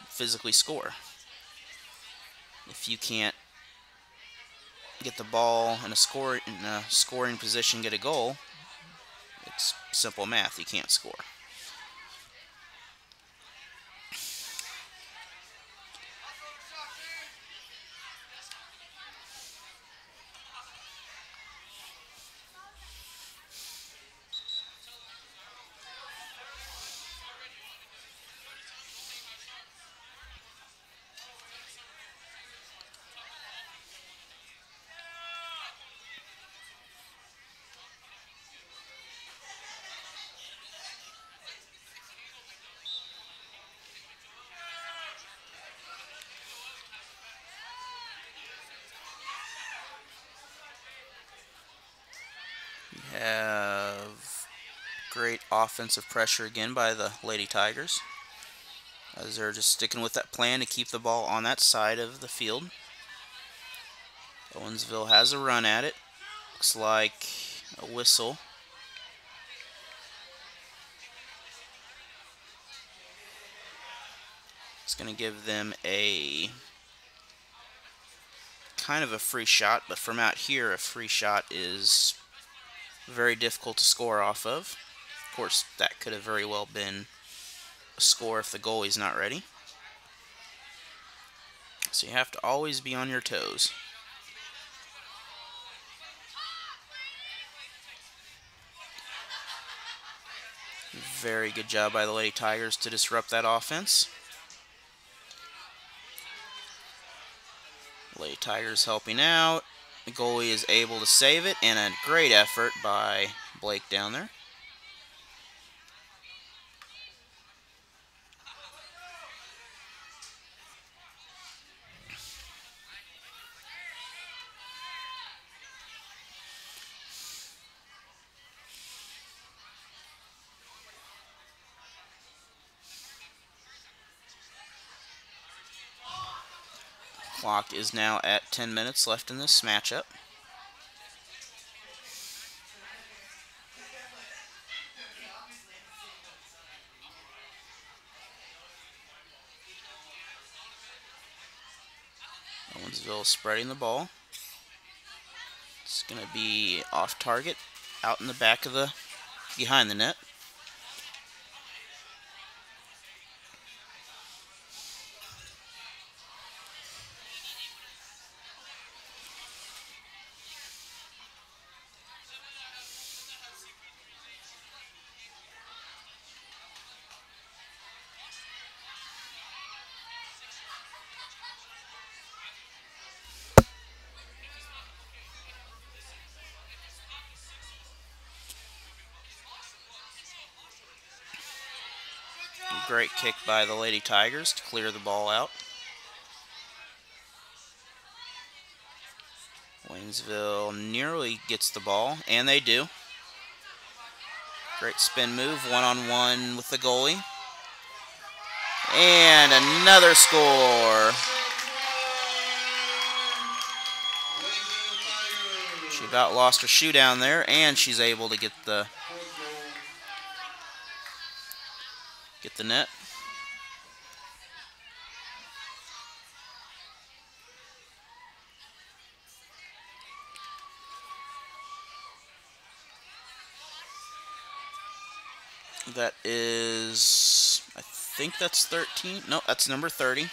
physically score. If you can't get the ball in a scoring position, get a goal, it's simple math. You can't score. We have great offensive pressure again by the Lady Tigers, as they're just sticking with that plan to keep the ball on that side of the field. Owensville has a run at it. Looks like a whistle. It's going to give them a kind of a free shot, but from out here, a free shot is very difficult to score off of. Of course, that could have very well been a score if the goalie's not ready. So you have to always be on your toes. Very good job by the Lady Tigers to disrupt that offense. Lady Tigers helping out. The goalie is able to save it, and a great effort by Blake down there. Clock is now at 10 minutes left in this matchup. Owensville spreading the ball. It's going to be off target, out in the back of behind the net. Great kick by the Lady Tigers to clear the ball out. Waynesville nearly gets the ball, and they do. Great spin move, one-on-one with the goalie. And another score. She about lost her shoe down there, and she's able to get the net. That is, I think that's 13. No, that's number 30.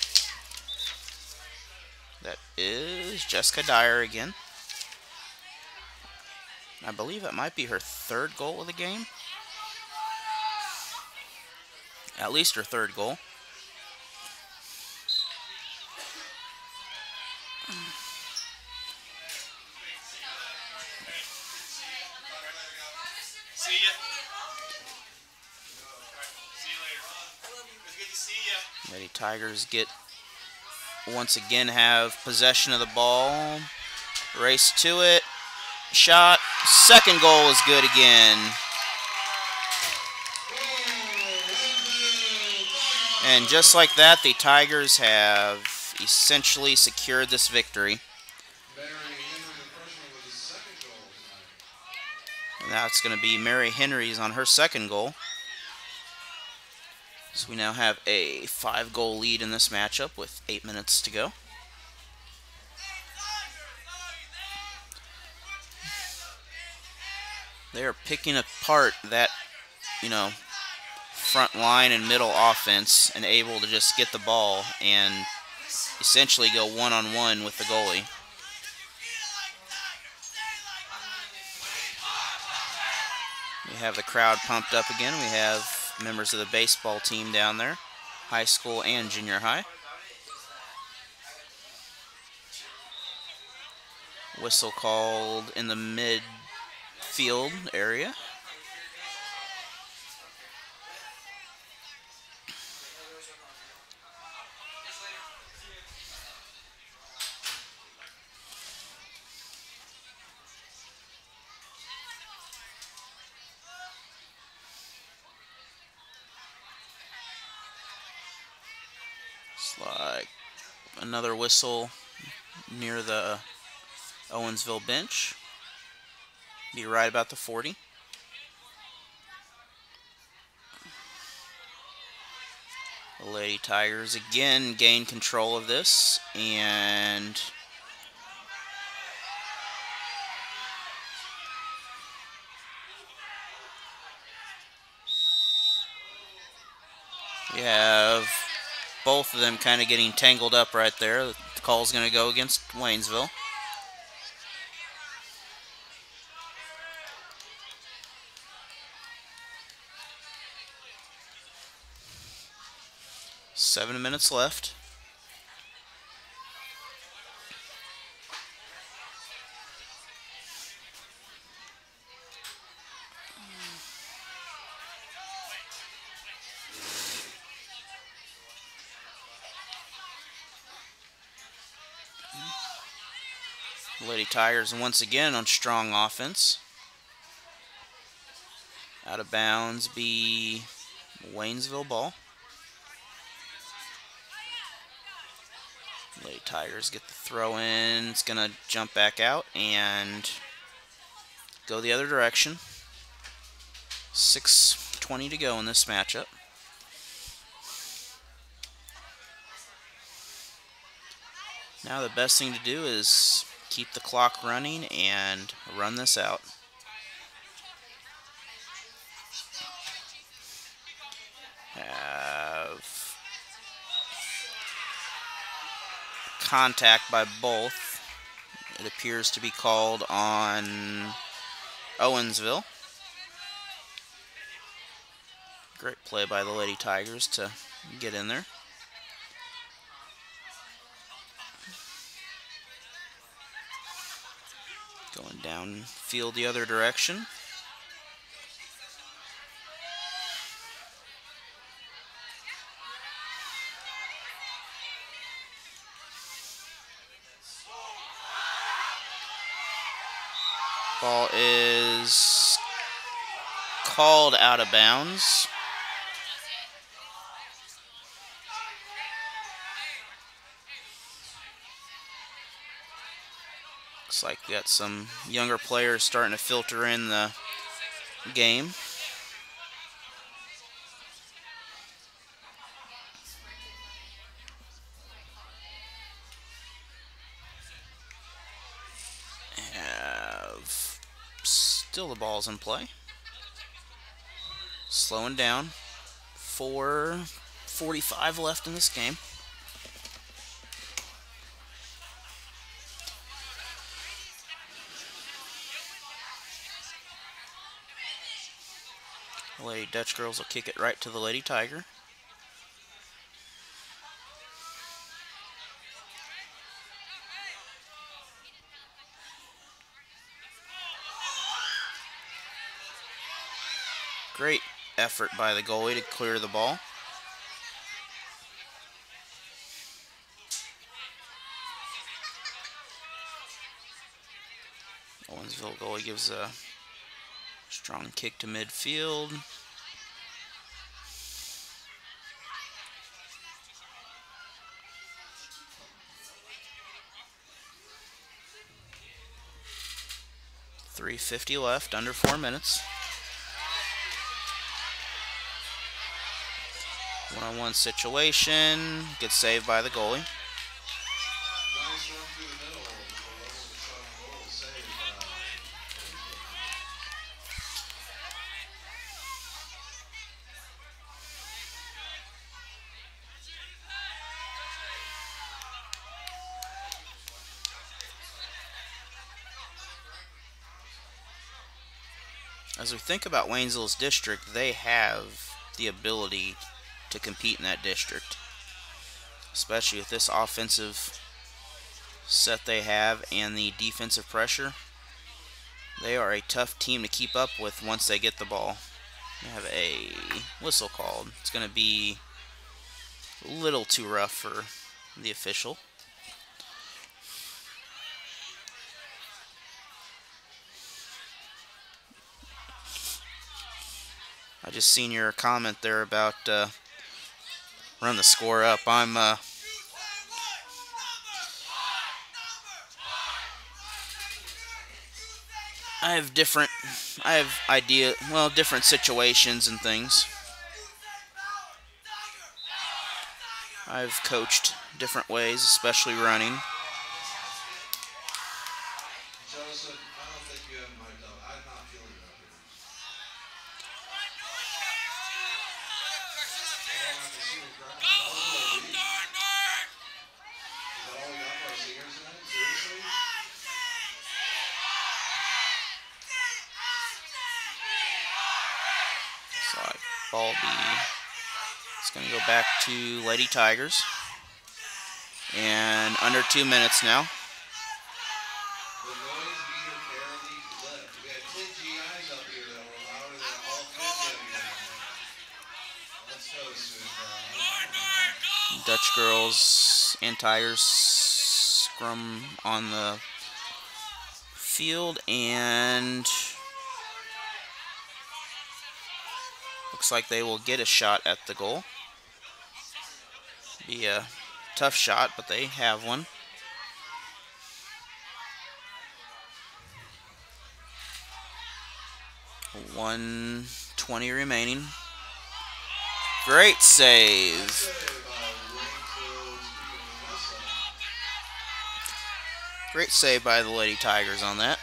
That is Jessica Dyer again. I believe that might be her third goal of the game. At least her third goal. See ya. See you later. It was good to see ya. Lady Tigers once again have possession of the ball. Race to it. Shot. Second goal is good again. And just like that, the Tigers have essentially secured this victory. And now it's going to be Mary Henry's on her second goal. So we now have a 5-goal lead in this matchup with 8 minutes to go. They are picking apart that, front line and middle offense and able to just get the ball and essentially go one-on-one with the goalie. We have the crowd pumped up again. We have members of the baseball team down there, high school and junior high. Whistle called in the midfield area. It's like another whistle near the Owensville bench. Be right about the 40. The Lady Tigers again gain control of this, and we have both of them kind of getting tangled up right there. The call's going to go against Waynesville. Seven minutes left. Lady Tigers once again on strong offense. Out of bounds be Waynesville ball. Lady Tigers get the throw in. It's going to jump back out and go the other direction. 6:20 to go in this matchup. Now the best thing to do is keep the clock running and run this out. Have contact by both. It appears to be called on Owensville. Great play by the Lady Tigers to get in there. Going downfield the other direction. Ball is called out of bounds. Looks like we got some younger players starting to filter in the game. Still the ball's in play. Slowing down. 4:45 left in this game. Lady Dutchgirls will kick it right to the Lady Tiger. Great effort by the goalie to clear the ball. Owensville goalie gives a strong kick to midfield. .350 left, under 4 minutes. One-on-one situation, gets saved by the goalie. As we think about Waynesville's district, they have the ability to compete in that district, especially with this offensive set they have and the defensive pressure. They are a tough team to keep up with once they get the ball. They have a whistle called. It's going to be a little too rough for the official. I just seen your comment there about run the score up. I have different situations and things. I've coached different ways, especially running. Joseph, I don't think you have my dog. I'm not feeling it up here. Ball it's going to go back to Lady Tigers. And under 2 minutes now. Dutchgirls and Tigers scrum on the field, and looks like they will get a shot at the goal. Be a tough shot, but they have one. .120 remaining. Great save. Great save by the Lady Tigers on that.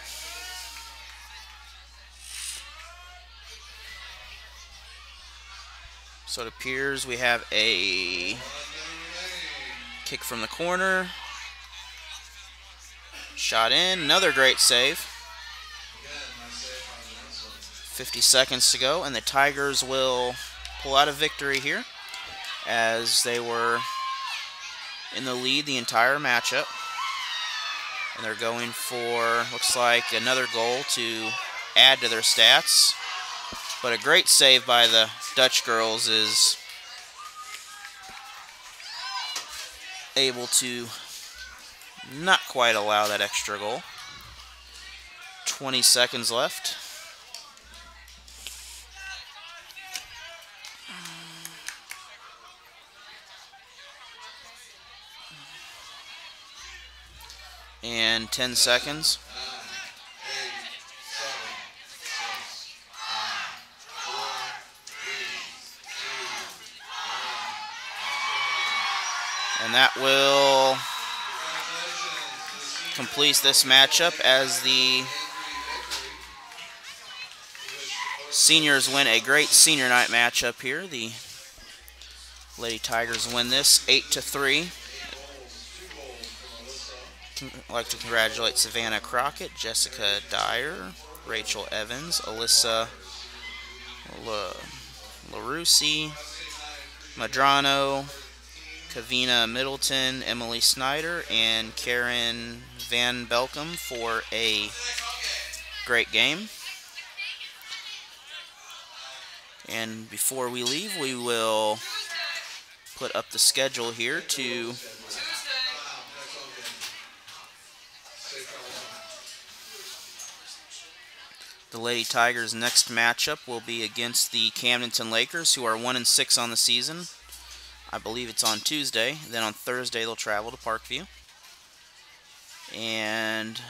So it appears we have a kick from the corner. Shot in. Another great save. 50 seconds to go, and the Tigers will pull out a victory here as they were in the lead the entire matchup. And they're going for, looks like, another goal to add to their stats. But a great save by the Dutchgirls is able to not quite allow that extra goal. 20 seconds left. And 10 seconds. And that will complete this matchup as the seniors win a great senior night matchup here. The Lady Tigers win this 8-3. I'd like to congratulate Savannah Crockett, Jessica Dyer, Rachel Evans, Alyssa LaRusi, Madrano, Kavina Middleton, Emily Snyder, and Karen Van Belcom for a great game. And before we leave, we will put up the schedule here to the Lady Tigers' next matchup will be against the Camdenton Lakers, who are 1-6 on the season. I believe it's on Tuesday. Then on Thursday, they'll travel to Parkview. And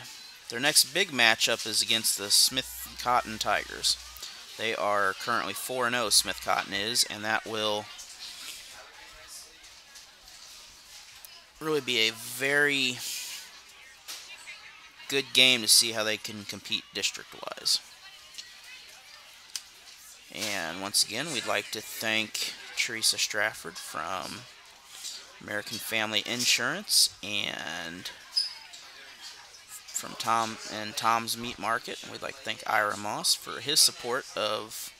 their next big matchup is against the Smith Cotton Tigers. They are currently 4-0, Smith Cotton is, and that will really be a very good game to see how they can compete district-wise. And once again, we'd like to thank Teresa Strafford from American Family Insurance and from Tom's Meat Market. We'd like to thank Ira Moss for his support of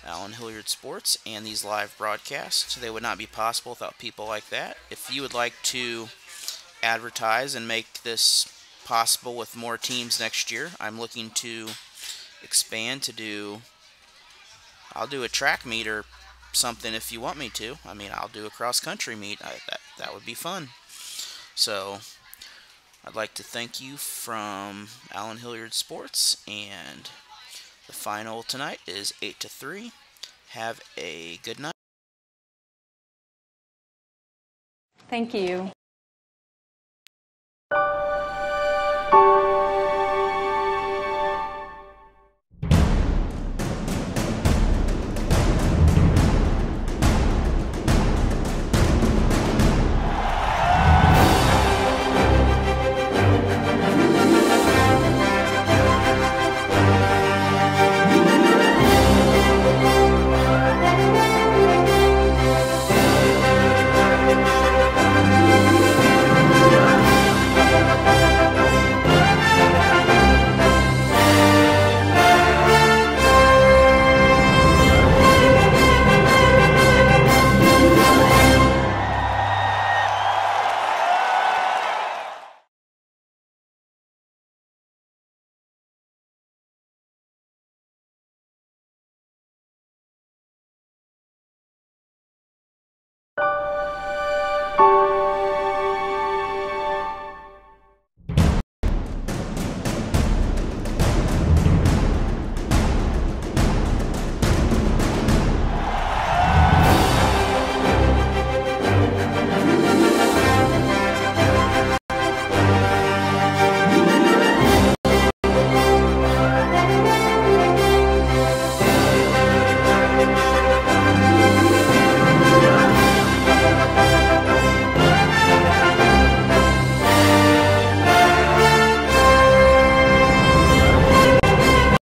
Alan Hilliard Sports and these live broadcasts. They would not be possible without people like that. If you would like to advertise and make this possible with more teams next year, I'm looking to expand to do, I'll do a track meet or something if you want me to. I mean, I'll do a cross-country meet. That would be fun. So I'd like to thank you from Alan Hilliard Sports, and the final tonight is 8-3. Have a good night. Thank you.